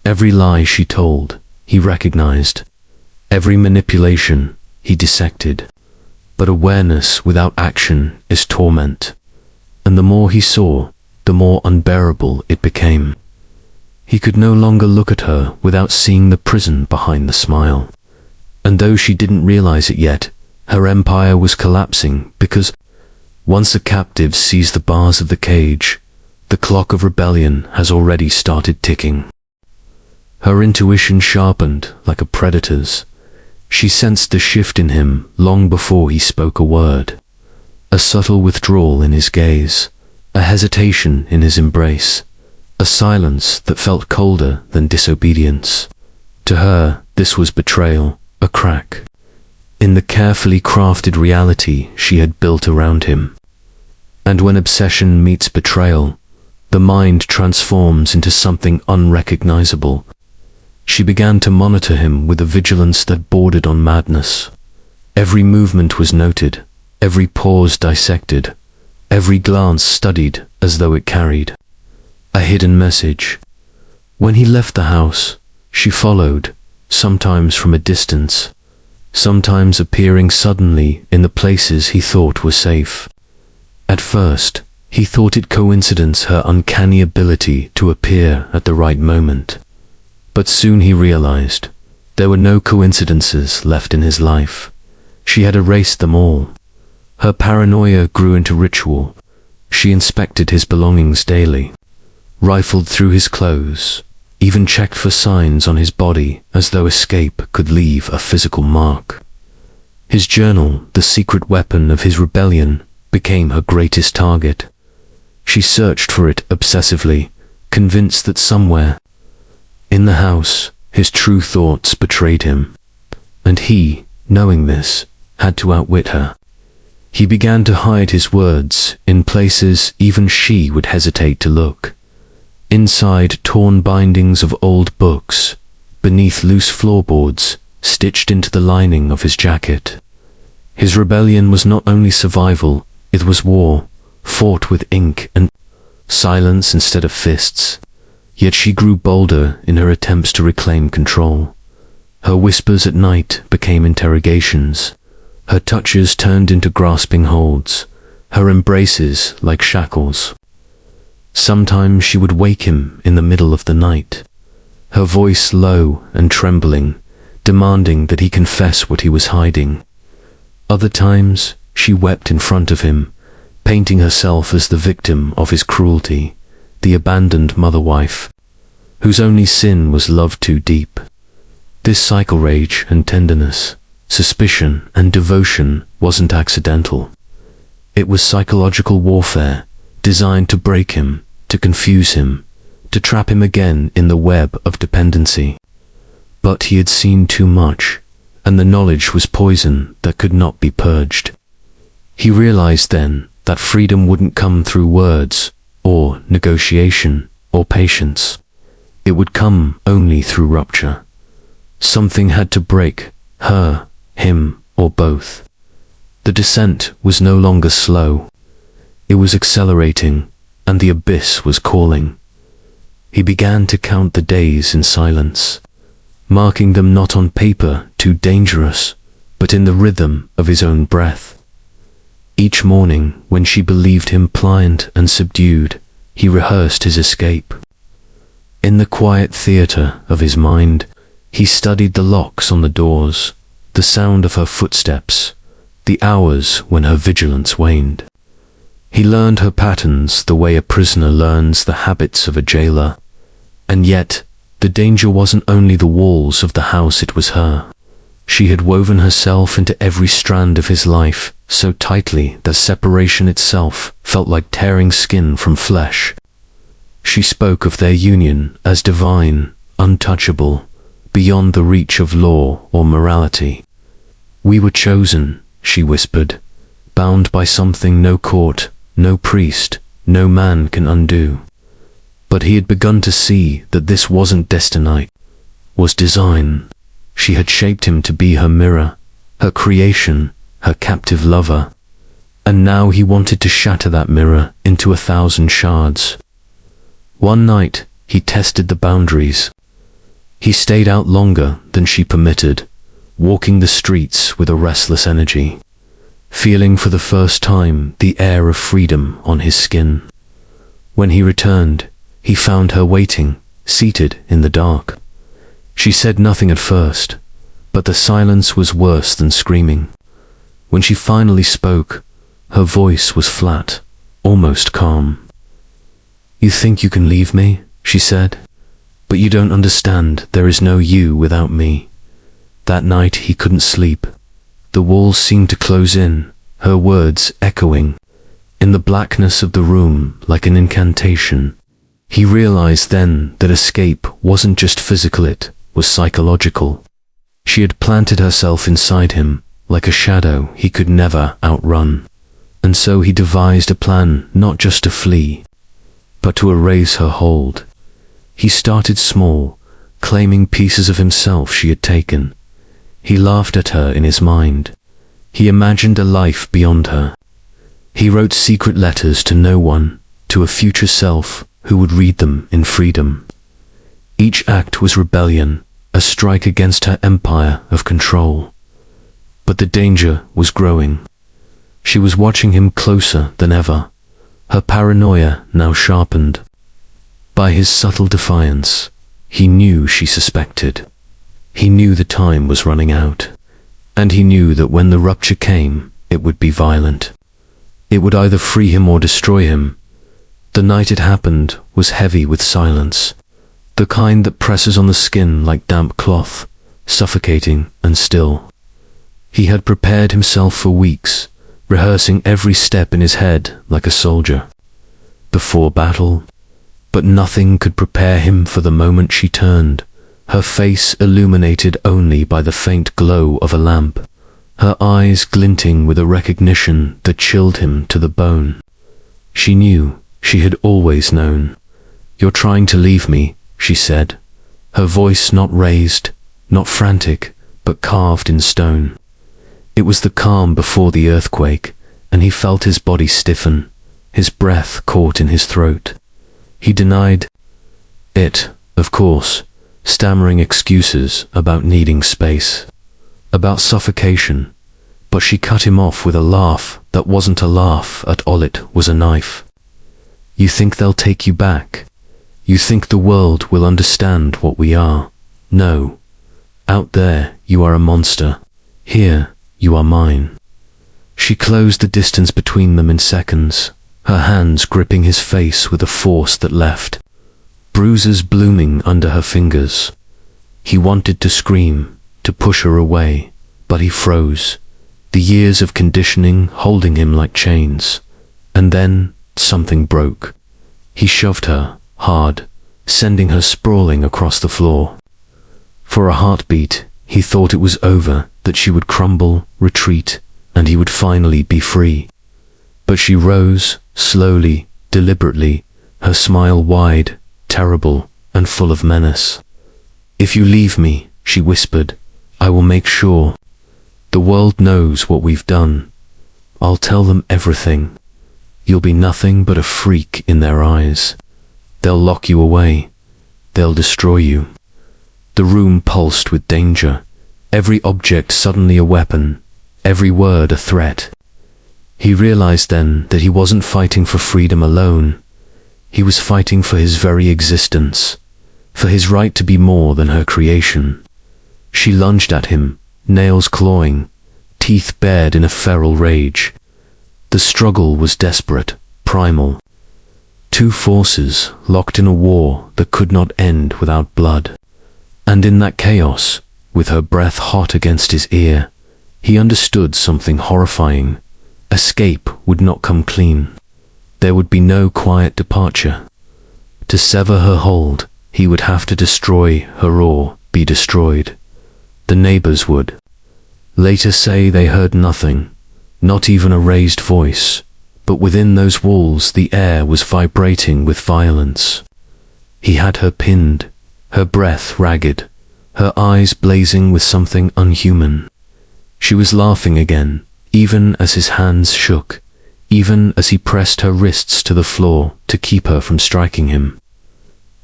Every lie she told, he recognized. Every manipulation, he dissected. But awareness without action is torment, and the more he saw, the more unbearable it became. He could no longer look at her without seeing the prison behind the smile. And though she didn't realize it yet, her empire was collapsing because, once a captive sees the bars of the cage, the clock of rebellion has already started ticking. Her intuition sharpened like a predator's. She sensed the shift in him long before he spoke a word. A subtle withdrawal in his gaze, a hesitation in his embrace, a silence that felt colder than disobedience. To her, this was betrayal, a crack in the carefully crafted reality she had built around him. And when obsession meets betrayal, the mind transforms into something unrecognizable. She began to monitor him with a vigilance that bordered on madness. Every movement was noted, every pause dissected, every glance studied as though it carried a hidden message. When he left the house, she followed, sometimes from a distance, sometimes appearing suddenly in the places he thought were safe. At first, he thought it coincidence, her uncanny ability to appear at the right moment. But soon he realized there were no coincidences left in his life. She had erased them all. Her paranoia grew into ritual. She inspected his belongings daily, rifled through his clothes, even checked for signs on his body as though escape could leave a physical mark. His journal, the secret weapon of his rebellion, became her greatest target. She searched for it obsessively, convinced that somewhere in the house his true thoughts betrayed him. And he, knowing this, had to outwit her. He began to hide his words in places even she would hesitate to look. Inside torn bindings of old books, beneath loose floorboards, stitched into the lining of his jacket. His rebellion was not only survival, it was war, fought with ink and silence instead of fists. Yet she grew bolder in her attempts to reclaim control. Her whispers at night became interrogations. Her touches turned into grasping holds, her embraces like shackles. Sometimes she would wake him in the middle of the night, her voice low and trembling, demanding that he confess what he was hiding. Other times, she wept in front of him, painting herself as the victim of his cruelty, the abandoned mother-wife, whose only sin was love too deep. This cycle rage and tenderness, suspicion and devotion wasn't accidental. It was psychological warfare, designed to break him, to confuse him, to trap him again in the web of dependency. But he had seen too much, and the knowledge was poison that could not be purged. He realized then that freedom wouldn't come through words, or negotiation, or patience. It would come only through rupture. Something had to break, her, him, or both. The descent was no longer slow. It was accelerating, and the abyss was calling. He began to count the days in silence, marking them not on paper, too dangerous, but in the rhythm of his own breath. Each morning, when she believed him pliant and subdued, he rehearsed his escape. In the quiet theatre of his mind, he studied the locks on the doors, the sound of her footsteps, the hours when her vigilance waned. He learned her patterns the way a prisoner learns the habits of a jailer. And yet, the danger wasn't only the walls of the house, it was her. She had woven herself into every strand of his life so tightly that separation itself felt like tearing skin from flesh. She spoke of their union as divine, untouchable, beyond the reach of law or morality. "We were chosen," she whispered, "bound by something no court, no priest, no man can undo." But he had begun to see that this wasn't destiny, was design. She had shaped him to be her mirror, her creation, her captive lover. And now he wanted to shatter that mirror into 1,000 shards. One night, he tested the boundaries. He stayed out longer than she permitted, walking the streets with a restless energy, feeling for the first time the air of freedom on his skin. When he returned, he found her waiting, seated in the dark. She said nothing at first, but the silence was worse than screaming. When she finally spoke, her voice was flat, almost calm. "You think you can leave me," she said, "but you don't understand. There is no you without me." That night he couldn't sleep. The walls seemed to close in, her words echoing in the blackness of the room like an incantation. He realized then that escape wasn't just physical, it was psychological. She had planted herself inside him like a shadow he could never outrun. And so he devised a plan not just to flee, but to erase her hold. He started small, claiming pieces of himself she had taken. He laughed at her in his mind. He imagined a life beyond her. He wrote secret letters to no one, to a future self who would read them in freedom. Each act was rebellion, a strike against her empire of control. But the danger was growing. She was watching him closer than ever, her paranoia now sharpened. By his subtle defiance, he knew she suspected. He knew the time was running out, and he knew that when the rupture came, it would be violent. It would either free him or destroy him. The night it happened was heavy with silence, the kind that presses on the skin like damp cloth, suffocating and still. He had prepared himself for weeks, rehearsing every step in his head like a soldier before battle, but nothing could prepare him for the moment she turned, her face illuminated only by the faint glow of a lamp, her eyes glinting with a recognition that chilled him to the bone. She knew, she had always known. "You're trying to leave me," she said, her voice not raised, not frantic, but carved in stone. It was the calm before the earthquake, and he felt his body stiffen, his breath caught in his throat. He denied it, of course, stammering excuses about needing space, about suffocation, but she cut him off with a laugh that wasn't a laugh at all, it was a knife. "You think they'll take you back? You think the world will understand what we are? No. Out there, you are a monster. Here, you are mine." She closed the distance between them in seconds, her hands gripping his face with a force that left bruises blooming under her fingers. He wanted to scream, to push her away, but he froze, the years of conditioning holding him like chains. And then something broke. He shoved her, hard, sending her sprawling across the floor. For a heartbeat, he thought it was over, that she would crumble, retreat, and he would finally be free. But she rose, slowly, deliberately, her smile wide, terrible, and full of menace. "If you leave me," she whispered, "I will make sure. The world knows what we've done. I'll tell them everything. You'll be nothing but a freak in their eyes. They'll lock you away. They'll destroy you. The room pulsed with danger, every object suddenly a weapon, every word a threat. He realized then that he wasn't fighting for freedom alone. He was fighting for his very existence, for his right to be more than her creation. She lunged at him, nails clawing, teeth bared in a feral rage. The struggle was desperate, primal. Two forces locked in a war that could not end without blood. And in that chaos, with her breath hot against his ear, he understood something horrifying. Escape would not come clean. There would be no quiet departure. To sever her hold, he would have to destroy her or be destroyed. The neighbors would later say they heard nothing, not even a raised voice, but within those walls the air was vibrating with violence. He had her pinned, her breath ragged, her eyes blazing with something unhuman. She was laughing again, even as his hands shook, even as he pressed her wrists to the floor to keep her from striking him.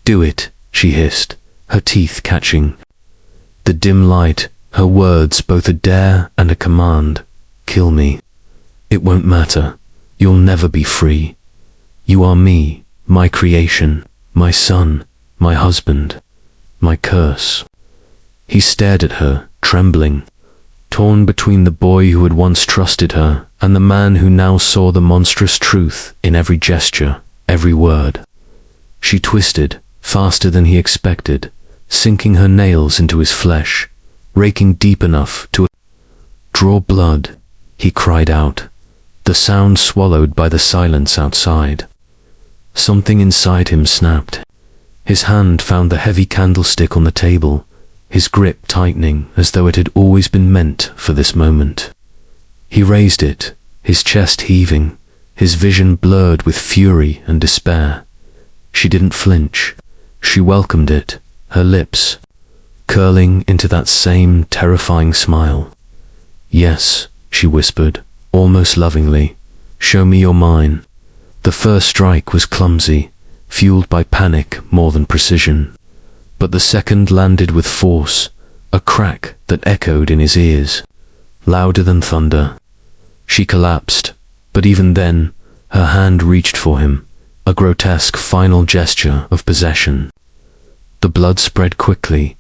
"Do it," she hissed, her teeth catching. The dim light, her words both a dare and a command. "Kill me. It won't matter. You'll never be free. You are me, my creation, my son, my husband, my curse." He stared at her, trembling, torn between the boy who had once trusted her and the man who now saw the monstrous truth in every gesture, every word. She twisted, faster than he expected, sinking her nails into his flesh, raking deep enough to draw blood. He cried out, the sound swallowed by the silence outside. Something inside him snapped. His hand found the heavy candlestick on the table, his grip tightening as though it had always been meant for this moment. He raised it, his chest heaving, his vision blurred with fury and despair. She didn't flinch. She welcomed it, her lips curling into that same terrifying smile. "Yes," she whispered, almost lovingly, "show me you're mine." The first strike was clumsy, fueled by panic more than precision. But the second landed with force, a crack that echoed in his ears, louder than thunder. She collapsed, but even then, her hand reached for him, a grotesque final gesture of possession. The blood spread quickly,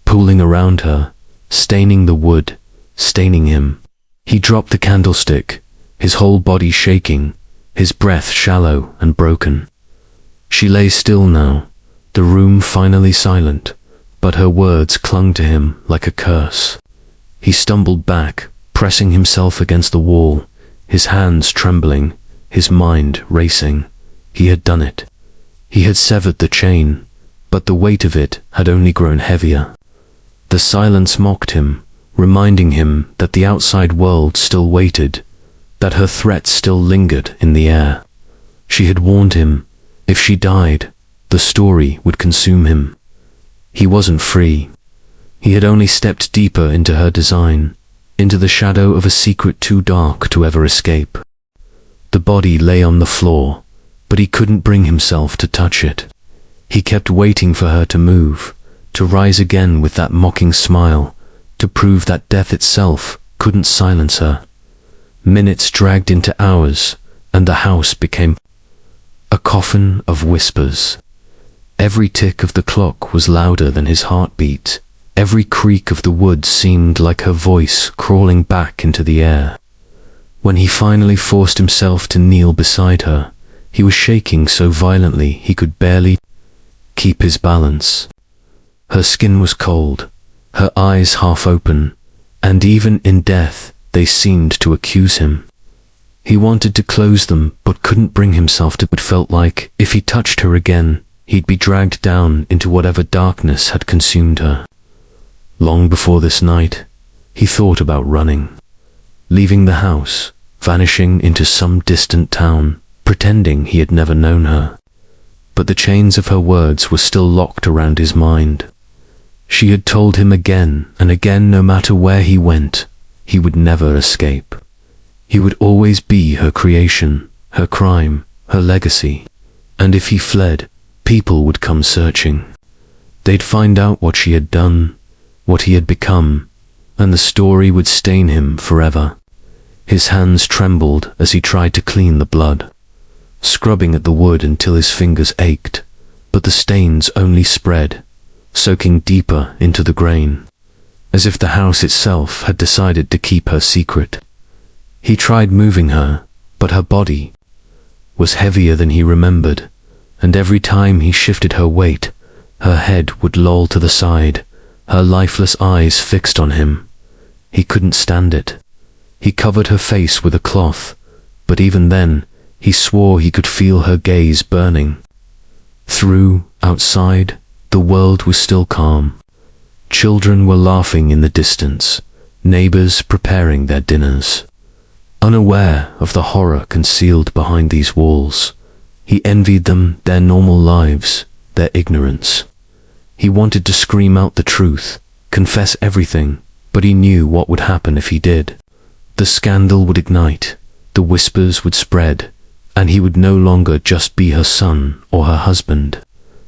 pooling around her, staining the wood, staining him. He dropped the candlestick, his whole body shaking, his breath shallow and broken. She lay still now, the room finally silent, but her words clung to him like a curse. He stumbled back, pressing himself against the wall, his hands trembling, his mind racing. He had done it. He had severed the chain, but the weight of it had only grown heavier. The silence mocked him, reminding him that the outside world still waited, that her threat still lingered in the air. She had warned him, if she died, the story would consume him. He wasn't free. He had only stepped deeper into her design, into the shadow of a secret too dark to ever escape. The body lay on the floor, but he couldn't bring himself to touch it. He kept waiting for her to move, to rise again with that mocking smile, to prove that death itself couldn't silence her. Minutes dragged into hours, and the house became a coffin of whispers. Every tick of the clock was louder than his heartbeat. Every creak of the wood seemed like her voice crawling back into the air. When he finally forced himself to kneel beside her, he was shaking so violently he could barely keep his balance. Her skin was cold, her eyes half open, and even in death they seemed to accuse him. He wanted to close them, but couldn't bring himself to. It felt like, if he touched her again, he'd be dragged down into whatever darkness had consumed her. Long before this night, he thought about running, leaving the house, vanishing into some distant town, pretending he had never known her. But the chains of her words were still locked around his mind. She had told him again and again, no matter where he went, he would never escape. He would always be her creation, her crime, her legacy. And if he fled, people would come searching. They'd find out what she had done, what he had become, and the story would stain him forever. His hands trembled as he tried to clean the blood, scrubbing at the wood until his fingers ached, but the stains only spread, soaking deeper into the grain, as if the house itself had decided to keep her secret. He tried moving her, but her body was heavier than he remembered, and every time he shifted her weight, her head would loll to the side, her lifeless eyes fixed on him. He couldn't stand it. He covered her face with a cloth, but even then, he swore he could feel her gaze burning. Outside, the world was still calm. Children were laughing in the distance, neighbors preparing their dinners. Unaware of the horror concealed behind these walls, he envied them their normal lives, their ignorance. He wanted to scream out the truth, confess everything, but he knew what would happen if he did. The scandal would ignite, the whispers would spread, and he would no longer just be her son or her husband.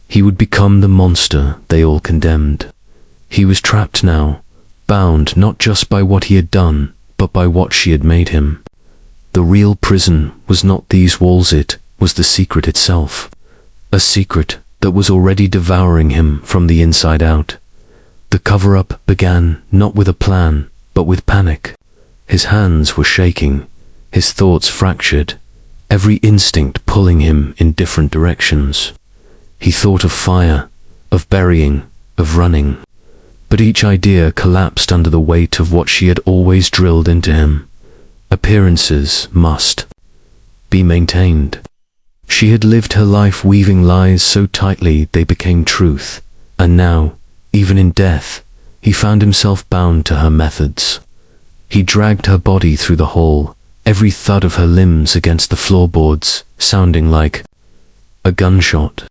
He would become the monster they all condemned. He was trapped now, bound not just by what he had done, but by what she had made him. The real prison was not these walls, it was the secret itself. A secret that was already devouring him from the inside out. The cover-up began not with a plan, but with panic. His hands were shaking, his thoughts fractured, every instinct pulling him in different directions. He thought of fire, of burying, of running. But each idea collapsed under the weight of what she had always drilled into him. Appearances must be maintained. She had lived her life weaving lies so tightly they became truth, and now, even in death, he found himself bound to her methods. He dragged her body through the hall, every thud of her limbs against the floorboards sounding like a gunshot.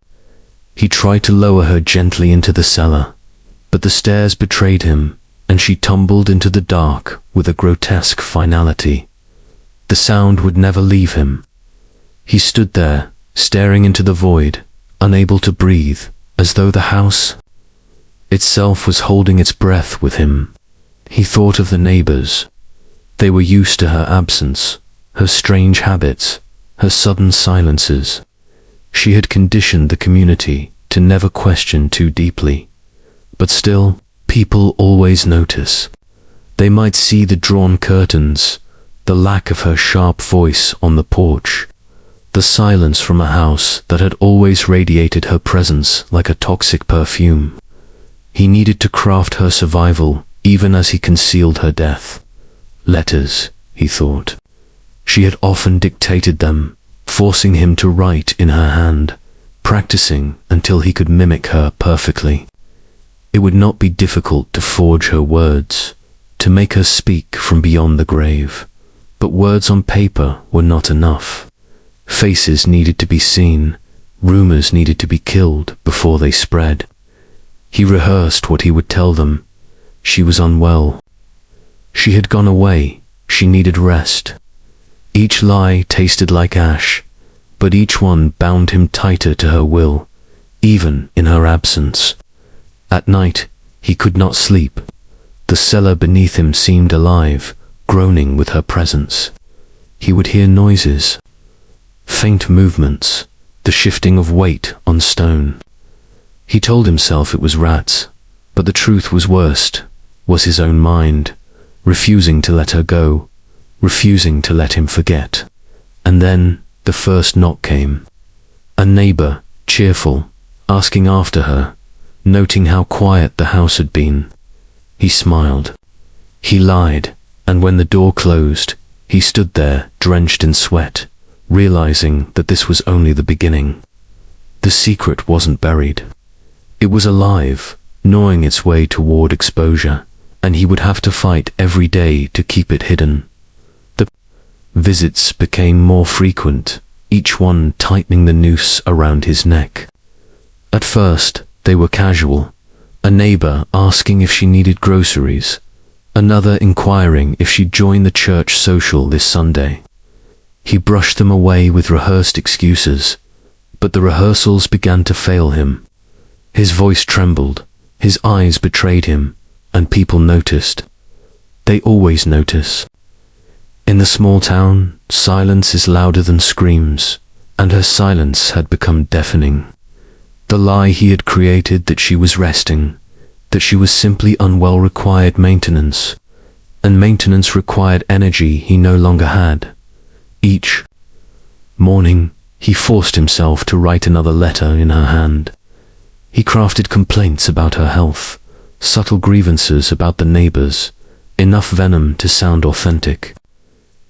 He tried to lower her gently into the cellar, but the stairs betrayed him, and she tumbled into the dark with a grotesque finality. The sound would never leave him. He stood there, staring into the void, unable to breathe, as though the house itself was holding its breath with him. He thought of the neighbors. They were used to her absence, her strange habits, her sudden silences. She had conditioned the community to never question too deeply. But still, people always notice. They might see the drawn curtains, the lack of her sharp voice on the porch, the silence from a house that had always radiated her presence like a toxic perfume. He needed to craft her survival even as he concealed her death. Letters, he thought. She had often dictated them, forcing him to write in her hand, practicing until he could mimic her perfectly. It would not be difficult to forge her words, to make her speak from beyond the grave. But words on paper were not enough. Faces needed to be seen, rumors needed to be killed before they spread. He rehearsed what he would tell them. She was unwell. She had gone away. She needed rest. Each lie tasted like ash, but each one bound him tighter to her will, even in her absence. At night, he could not sleep. The cellar beneath him seemed alive, groaning with her presence. He would hear noises, faint movements, the shifting of weight on stone. He told himself it was rats, but the truth was worst, was his own mind, refusing to let her go, refusing to let him forget. And then the first knock came. A neighbor, cheerful, asking after her, noting how quiet the house had been. He smiled. He lied, and when the door closed, he stood there, drenched in sweat, realizing that this was only the beginning. The secret wasn't buried. It was alive, gnawing its way toward exposure, and he would have to fight every day to keep it hidden. The visits became more frequent, each one tightening the noose around his neck. At first, they were casual, a neighbor asking if she needed groceries, another inquiring if she'd join the church social this Sunday. He brushed them away with rehearsed excuses, but the rehearsals began to fail him. His voice trembled, his eyes betrayed him, and people noticed. They always notice. In the small town, silence is louder than screams, and her silence had become deafening. The lie he had created that she was resting, that she was simply unwell required maintenance, and maintenance required energy he no longer had. Each morning, he forced himself to write another letter in her hand. He crafted complaints about her health, subtle grievances about the neighbors, enough venom to sound authentic.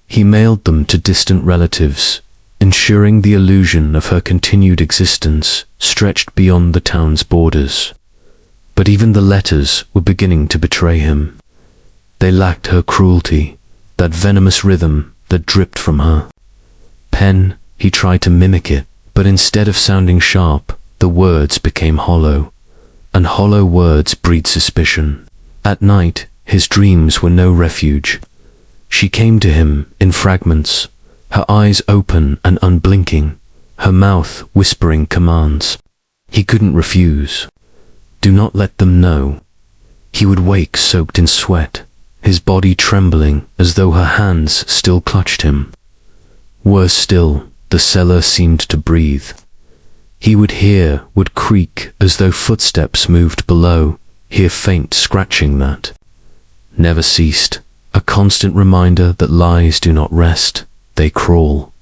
He mailed them to distant relatives, ensuring the illusion of her continued existence stretched beyond the town's borders. But even the letters were beginning to betray him. They lacked her cruelty, that venomous rhythm that dripped from her pen. He tried to mimic it, but instead of sounding sharp, the words became hollow, and hollow words breed suspicion. At night, his dreams were no refuge. She came to him in fragments, her eyes open and unblinking, her mouth whispering commands. He couldn't refuse. Do not let them know. He would wake soaked in sweat, his body trembling as though her hands still clutched him. Worse still, the cellar seemed to breathe. He would creak as though footsteps moved below, hear faint scratching that never ceased, a constant reminder that lies do not rest, they crawl.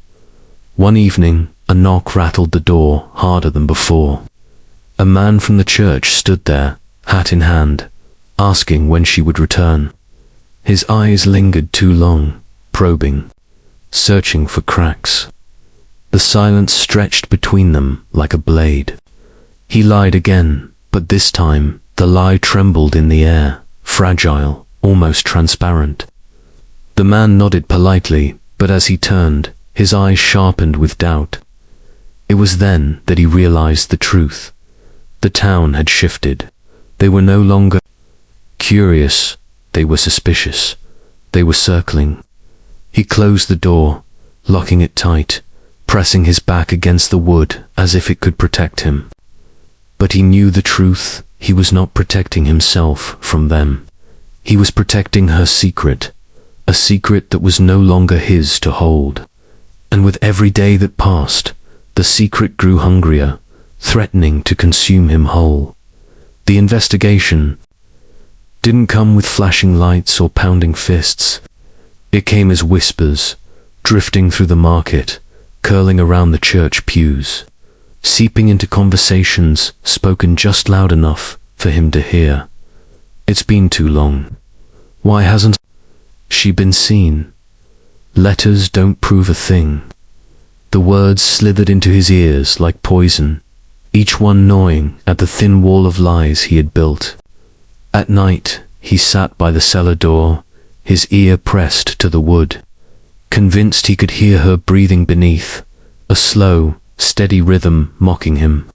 One evening, a knock rattled the door harder than before. A man from the church stood there, hat in hand, asking when she would return. His eyes lingered too long, probing, searching for cracks. The silence stretched between them like a blade. He lied again, but this time the lie trembled in the air, fragile, almost transparent. The man nodded politely, but as he turned, his eyes sharpened with doubt. It was then that he realized the truth. The town had shifted. They were no longer curious, they were suspicious. They were circling. He closed the door, locking it tight, pressing his back against the wood as if it could protect him. But he knew the truth. He was not protecting himself from them. He was protecting her secret, a secret that was no longer his to hold. And with every day that passed, the secret grew hungrier, threatening to consume him whole. The investigation didn't come with flashing lights or pounding fists. It came as whispers, drifting through the market, curling around the church pews, seeping into conversations spoken just loud enough for him to hear. It's been too long. Why hasn't she been seen? Letters don't prove a thing. The words slithered into his ears like poison, each one gnawing at the thin wall of lies he had built. At night, he sat by the cellar door, his ear pressed to the wood, convinced he could hear her breathing beneath, a slow, steady rhythm mocking him.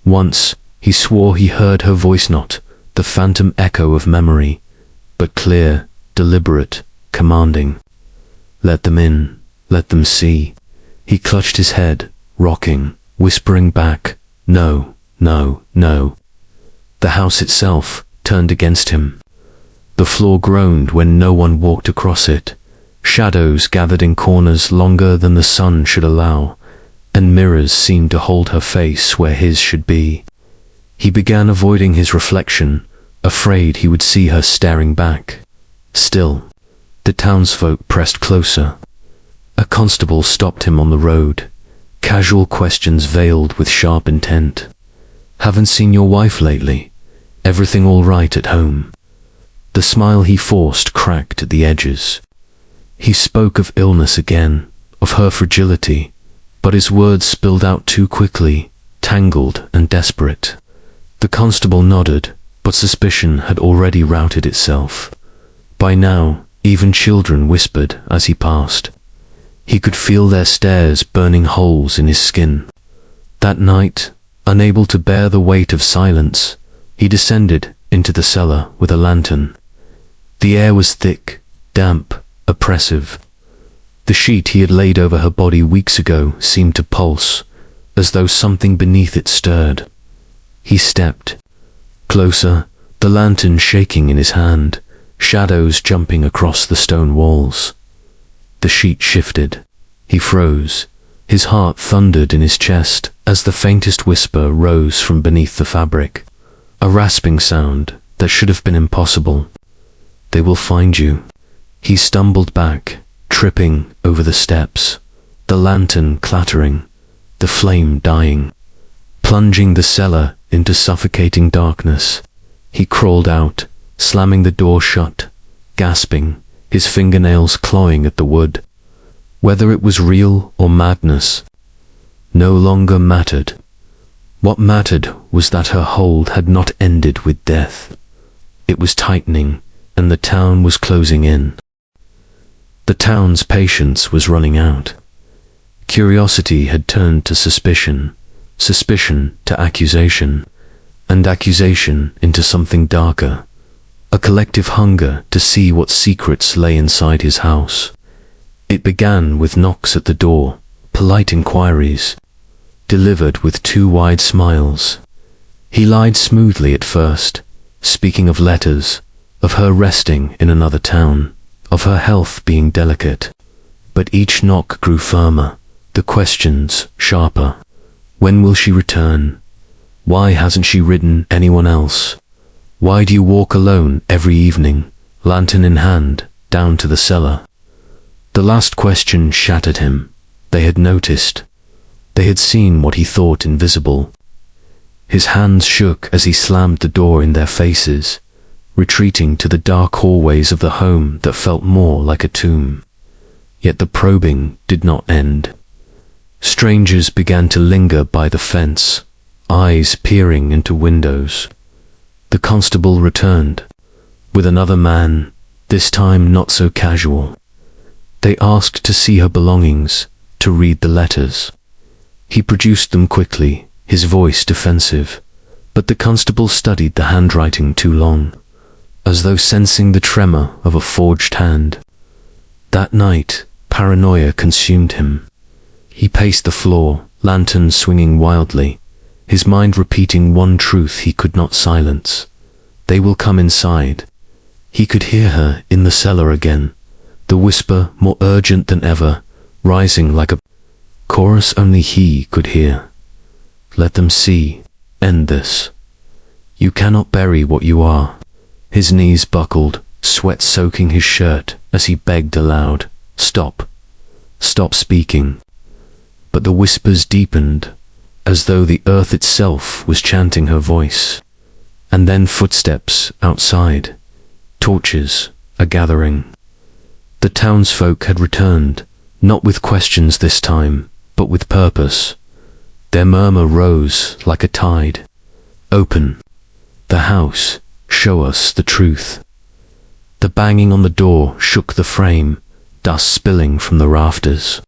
Once, he swore he heard her voice, not the phantom echo of memory, but clear, deliberate, commanding. Let them in, let them see. He clutched his head, rocking, whispering back, no, no, no. The house itself turned against him. The floor groaned when no one walked across it. Shadows gathered in corners longer than the sun should allow, and mirrors seemed to hold her face where his should be. He began avoiding his reflection, afraid he would see her staring back. Still, the townsfolk pressed closer. A constable stopped him on the road, casual questions veiled with sharp intent. Haven't seen your wife lately? Everything all right at home? The smile he forced cracked at the edges. He spoke of illness again, of her fragility, but his words spilled out too quickly, tangled and desperate. The constable nodded, but suspicion had already routed itself. By now, even children whispered as he passed. He could feel their stares burning holes in his skin. That night, unable to bear the weight of silence, he descended into the cellar with a lantern. The air was thick, damp, oppressive. The sheet he had laid over her body weeks ago seemed to pulse, as though something beneath it stirred. He stepped closer, the lantern shaking in his hand, shadows jumping across the stone walls. The sheet shifted. He froze. His heart thundered in his chest as the faintest whisper rose from beneath the fabric. A rasping sound that should have been impossible. "They will find you." He stumbled back, tripping over the steps, the lantern clattering, the flame dying. Plunging the cellar into suffocating darkness, he crawled out, slamming the door shut, gasping, his fingernails clawing at the wood. Whether it was real or madness no longer mattered. What mattered was that her hold had not ended with death. It was tightening, and the town was closing in. The town's patience was running out. Curiosity had turned to suspicion, suspicion to accusation, and accusation into something darker. A collective hunger to see what secrets lay inside his house. It began with knocks at the door, polite inquiries, delivered with two wide smiles. He lied smoothly at first, speaking of letters, of her resting in another town, of her health being delicate. But each knock grew firmer, the questions sharper. When will she return? Why hasn't she written anyone else? Why do you walk alone every evening, lantern in hand, down to the cellar? The last question shattered him. They had noticed. They had seen what he thought invisible. His hands shook as he slammed the door in their faces, retreating to the dark hallways of the home that felt more like a tomb. Yet the probing did not end. Strangers began to linger by the fence, eyes peering into windows. The constable returned, with another man, this time not so casual. They asked to see her belongings, to read the letters. He produced them quickly, his voice defensive, but the constable studied the handwriting too long, as though sensing the tremor of a forged hand. That night, paranoia consumed him. He paced the floor, lantern swinging wildly, his mind repeating one truth he could not silence. They will come inside. He could hear her in the cellar again, the whisper more urgent than ever, rising like a chorus only he could hear. Let them see. End this. You cannot bury what you are. His knees buckled, sweat soaking his shirt as he begged aloud. Stop. Stop speaking. But the whispers deepened, as though the earth itself was chanting her voice. And then footsteps outside. Torches, a gathering. The townsfolk had returned, not with questions this time, but with purpose. Their murmur rose like a tide. Open. The house. Show us the truth. The banging on the door shook the frame, dust spilling from the rafters.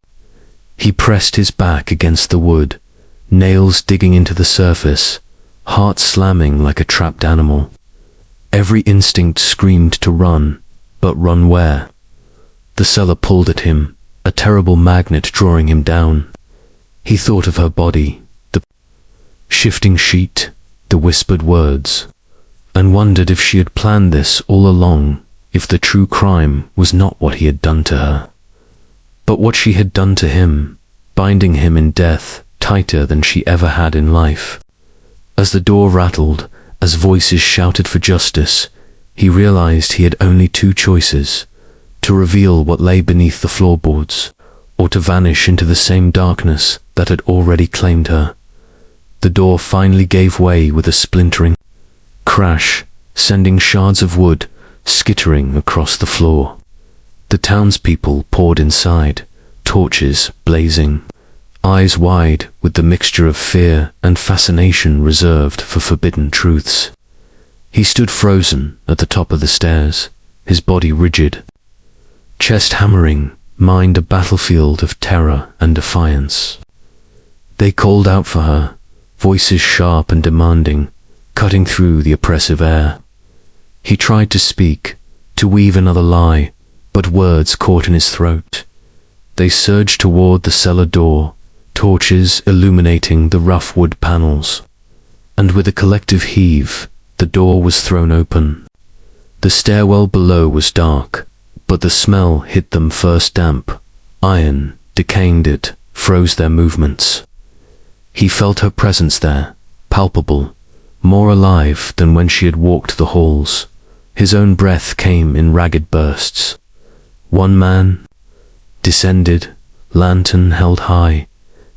He pressed his back against the wood, nails digging into the surface, heart slamming like a trapped animal. Every instinct screamed to run, but run where? The cellar pulled at him, a terrible magnet drawing him down. He thought of her body, the shifting sheet, the whispered words, and wondered if she had planned this all along, if the true crime was not what he had done to her, but what she had done to him, binding him in death tighter than she ever had in life. As the door rattled, as voices shouted for justice, he realized he had only two choices: to reveal what lay beneath the floorboards, or to vanish into the same darkness that had already claimed her. The door finally gave way with a splintering crash, sending shards of wood skittering across the floor. The townspeople poured inside, torches blazing, eyes wide with the mixture of fear and fascination reserved for forbidden truths. He stood frozen at the top of the stairs, his body rigid, chest hammering, mind a battlefield of terror and defiance. They called out for her, voices sharp and demanding, cutting through the oppressive air. He tried to speak, to weave another lie, but words caught in his throat. They surged toward the cellar door, torches illuminating the rough wood panels. And with a collective heave, the door was thrown open. The stairwell below was dark, but the smell hit them first damp. Iron, decaying it, froze their movements. He felt her presence there, palpable, more alive than when she had walked the halls. His own breath came in ragged bursts. One man descended, lantern held high,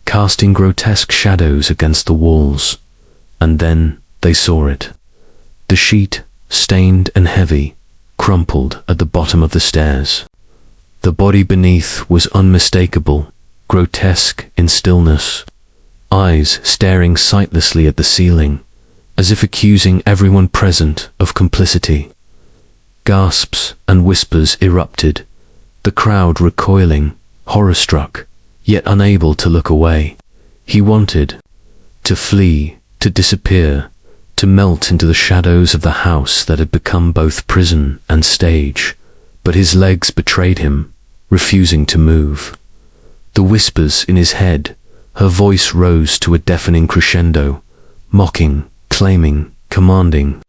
casting grotesque shadows against the walls. And then they saw it. The sheet, stained and heavy, crumpled at the bottom of the stairs. The body beneath was unmistakable, grotesque in stillness, eyes staring sightlessly at the ceiling, as if accusing everyone present of complicity. Gasps and whispers erupted, the crowd recoiling, horror-struck, yet unable to look away. He wanted to flee, to disappear, to melt into the shadows of the house that had become both prison and stage, but his legs betrayed him, refusing to move. The whispers in his head, her voice rose to a deafening crescendo, mocking, claiming, commanding.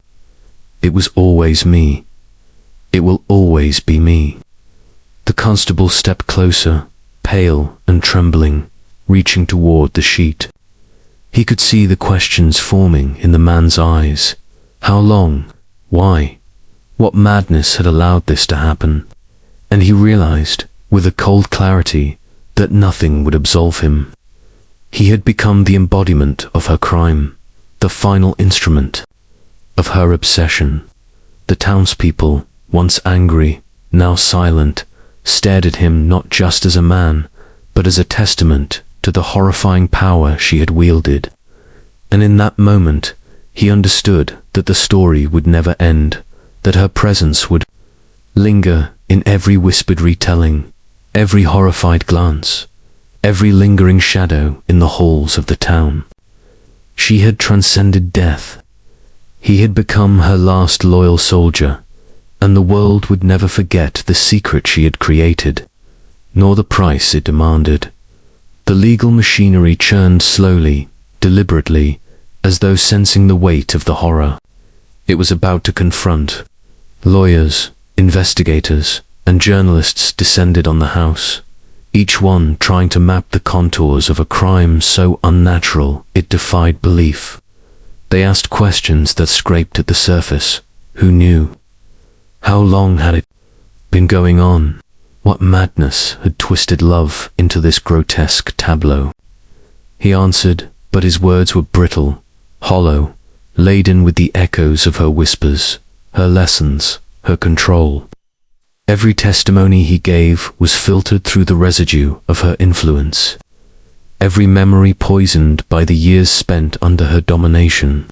It was always me. It will always be me. The constable stepped closer, pale and trembling, reaching toward the sheet. He could see the questions forming in the man's eyes. How long? Why? What madness had allowed this to happen? And he realized, with a cold clarity, that nothing would absolve him. He had become the embodiment of her crime, the final instrument of her obsession. The townspeople, once angry, now silent, stared at him not just as a man, but as a testament to the horrifying power she had wielded. And in that moment, he understood that the story would never end, that her presence would linger in every whispered retelling, every horrified glance, every lingering shadow in the halls of the town. She had transcended death. He had become her last loyal soldier, and the world would never forget the secret she had created, nor the price it demanded. The legal machinery churned slowly, deliberately, as though sensing the weight of the horror it was about to confront. Lawyers, investigators, and journalists descended on the house, each one trying to map the contours of a crime so unnatural it defied belief. They asked questions that scraped at the surface. Who knew? How long had it been going on? What madness had twisted love into this grotesque tableau? He answered, but his words were brittle, hollow, laden with the echoes of her whispers, her lessons, her control. Every testimony he gave was filtered through the residue of her influence, every memory poisoned by the years spent under her domination.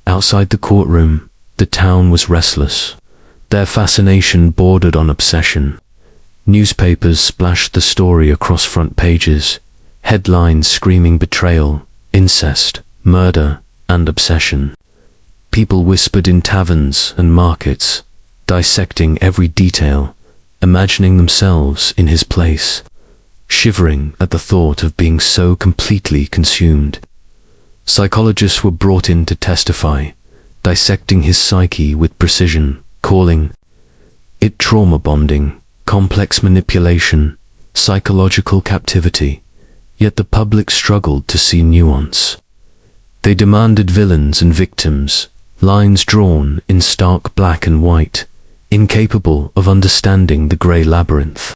Outside the courtroom, the town was restless. Their fascination bordered on obsession. Newspapers splashed the story across front pages, headlines screaming betrayal, incest, murder, and obsession. People whispered in taverns and markets, dissecting every detail, imagining themselves in his place, shivering at the thought of being so completely consumed. Psychologists were brought in to testify, dissecting his psyche with precision, calling it trauma bonding, complex manipulation, psychological captivity. Yet the public struggled to see nuance. They demanded villains and victims, lines drawn in stark black and white, incapable of understanding the grey labyrinth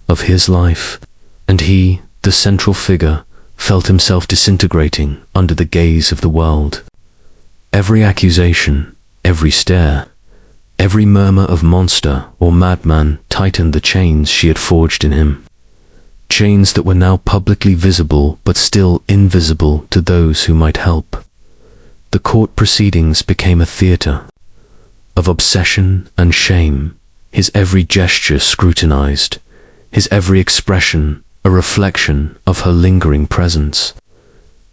of his life, and he, the central figure, felt himself disintegrating under the gaze of the world. Every accusation, every stare, every murmur of monster or madman tightened the chains she had forged in him. Chains that were now publicly visible but still invisible to those who might help. The court proceedings became a theater of obsession and shame, his every gesture scrutinized, his every expression a reflection of her lingering presence.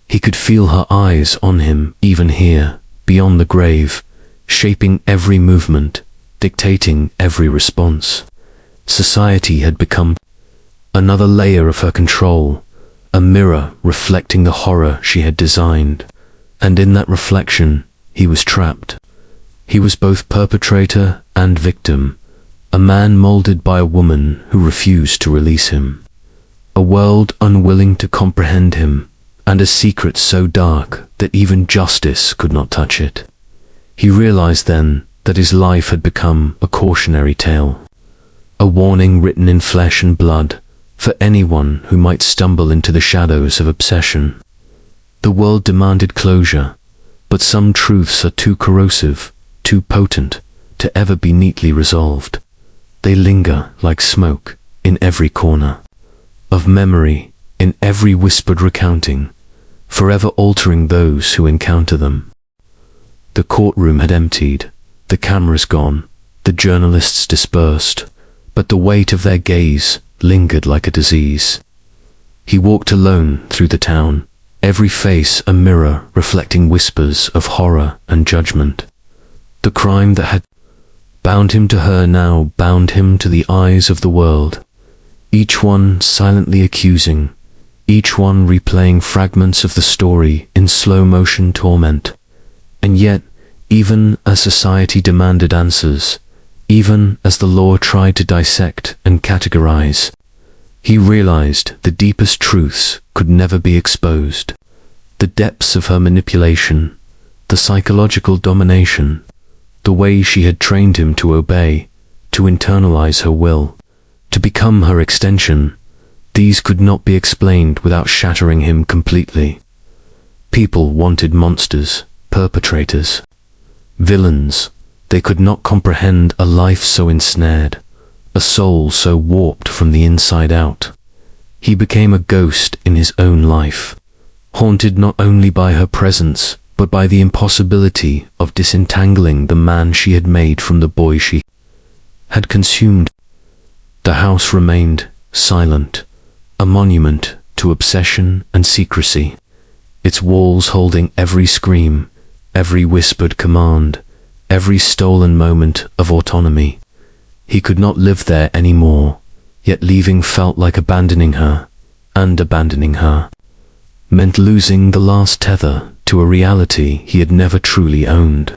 He could feel her eyes on him even here, beyond the grave, shaping every movement, dictating every response. Society had become another layer of her control, a mirror reflecting the horror she had designed. And in that reflection, he was trapped. He was both perpetrator and victim, a man molded by a woman who refused to release him, a world unwilling to comprehend him, and a secret so dark that even justice could not touch it. He realized then that his life had become a cautionary tale, a warning written in flesh and blood for anyone who might stumble into the shadows of obsession. The world demanded closure, but some truths are too corrosive, too potent, to ever be neatly resolved. They linger like smoke in every corner of memory, in every whispered recounting, forever altering those who encounter them. The courtroom had emptied, the cameras gone, the journalists dispersed, but the weight of their gaze lingered like a disease. He walked alone through the town, every face a mirror reflecting whispers of horror and judgment. The crime that had bound him to her now bound him to the eyes of the world, each one silently accusing, each one replaying fragments of the story in slow-motion torment. And yet, even as society demanded answers, even as the law tried to dissect and categorize, he realized the deepest truths could never be exposed. The depths of her manipulation, the psychological domination, the way she had trained him to obey, to internalize her will, to become her extension, these could not be explained without shattering him completely. People wanted monsters, perpetrators, villains. They could not comprehend a life so ensnared, a soul so warped from the inside out. He became a ghost in his own life, haunted not only by her presence, but by the impossibility of disentangling the man she had made from the boy she had consumed. The house remained silent, a monument to obsession and secrecy, its walls holding every scream, every whispered command, every stolen moment of autonomy. He could not live there anymore, yet leaving felt like abandoning her, and abandoning her meant losing the last tether to a reality he had never truly owned.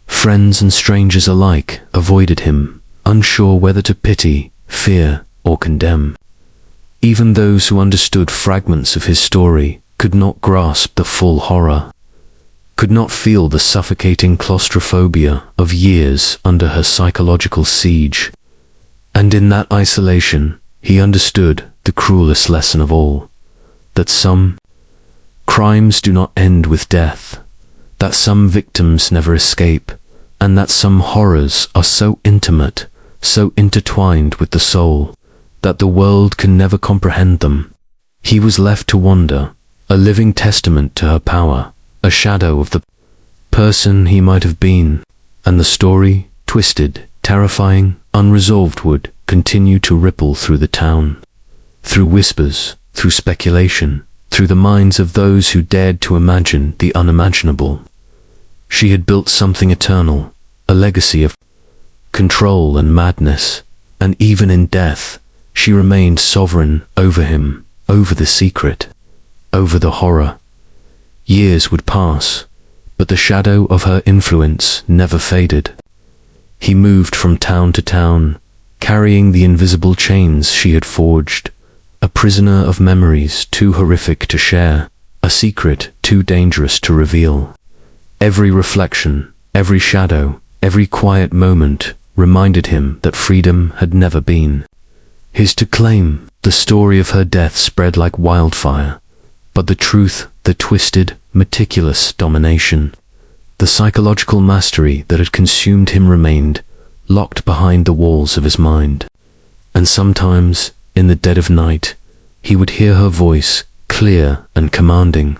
Friends and strangers alike avoided him, unsure whether to pity, fear, or condemn. Even those who understood fragments of his story could not grasp the full horror, could not feel the suffocating claustrophobia of years under her psychological siege. And in that isolation, he understood the cruelest lesson of all, that some crimes do not end with death, that some victims never escape, and that some horrors are so intimate, so intertwined with the soul, that the world can never comprehend them. He was left to wonder, a living testament to her power, a shadow of the person he might have been, and the story, twisted, terrifying, unresolved, would continue to ripple through the town, through whispers, through speculation, through the minds of those who dared to imagine the unimaginable. She had built something eternal, a legacy of control and madness, and even in death, she remained sovereign over him, over the secret, over the horror. Years would pass, but the shadow of her influence never faded. He moved from town to town, carrying the invisible chains she had forged, a prisoner of memories too horrific to share, a secret too dangerous to reveal. Every reflection, every shadow, every quiet moment reminded him that freedom had never been his to claim. The story of her death spread like wildfire, but the truth, the twisted, meticulous domination, the psychological mastery that had consumed him remained, locked behind the walls of his mind. And sometimes, in the dead of night, he would hear her voice, clear and commanding,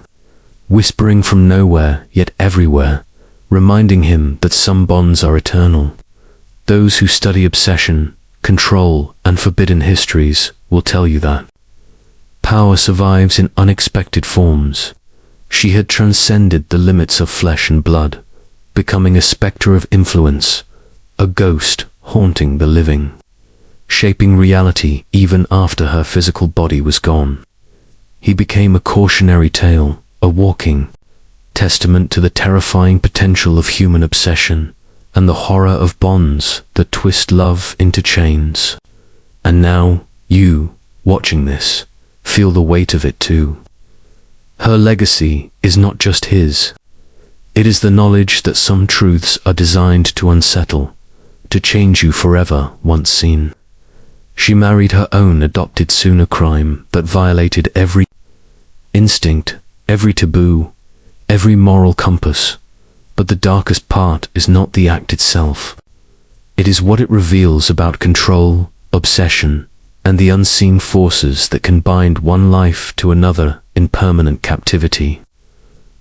whispering from nowhere yet everywhere, reminding him that some bonds are eternal. Those who study obsession, control, and forbidden histories will tell you that power survives in unexpected forms. She had transcended the limits of flesh and blood, becoming a spectre of influence, a ghost haunting the living, shaping reality even after her physical body was gone. He became a cautionary tale, a walking testament to the terrifying potential of human obsession and the horror of bonds that twist love into chains. And now, you, watching this, feel the weight of it too. Her legacy is not just his. It is the knowledge that some truths are designed to unsettle, to change you forever once seen. She married her own adopted son, a crime that violated every instinct, every taboo, every moral compass. But the darkest part is not the act itself. It is what it reveals about control, obsession, and the unseen forces that can bind one life to another in permanent captivity.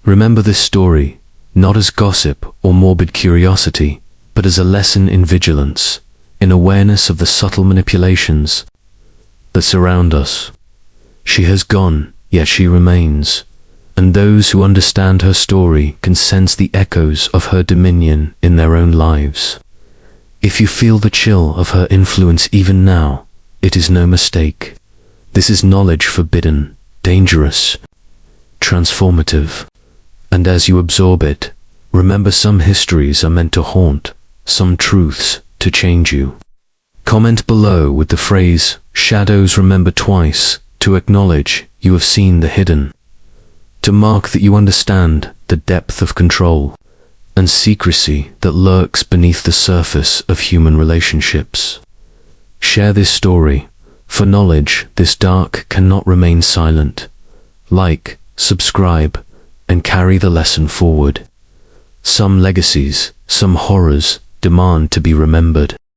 Remember this story, not as gossip or morbid curiosity, but as a lesson in vigilance, in awareness of the subtle manipulations that surround us. She has gone, yet she remains, and those who understand her story can sense the echoes of her dominion in their own lives. If you feel the chill of her influence even now, it is no mistake. This is knowledge forbidden, dangerous, transformative. And as you absorb it, remember some histories are meant to haunt, some truths to change you. Comment below with the phrase, "Shadows remember twice," to acknowledge you have seen the hidden, to mark that you understand the depth of control and secrecy that lurks beneath the surface of human relationships. Share this story, for knowledge this dark cannot remain silent. Like, subscribe, and carry the lesson forward. Some legacies, some horrors, demand to be remembered.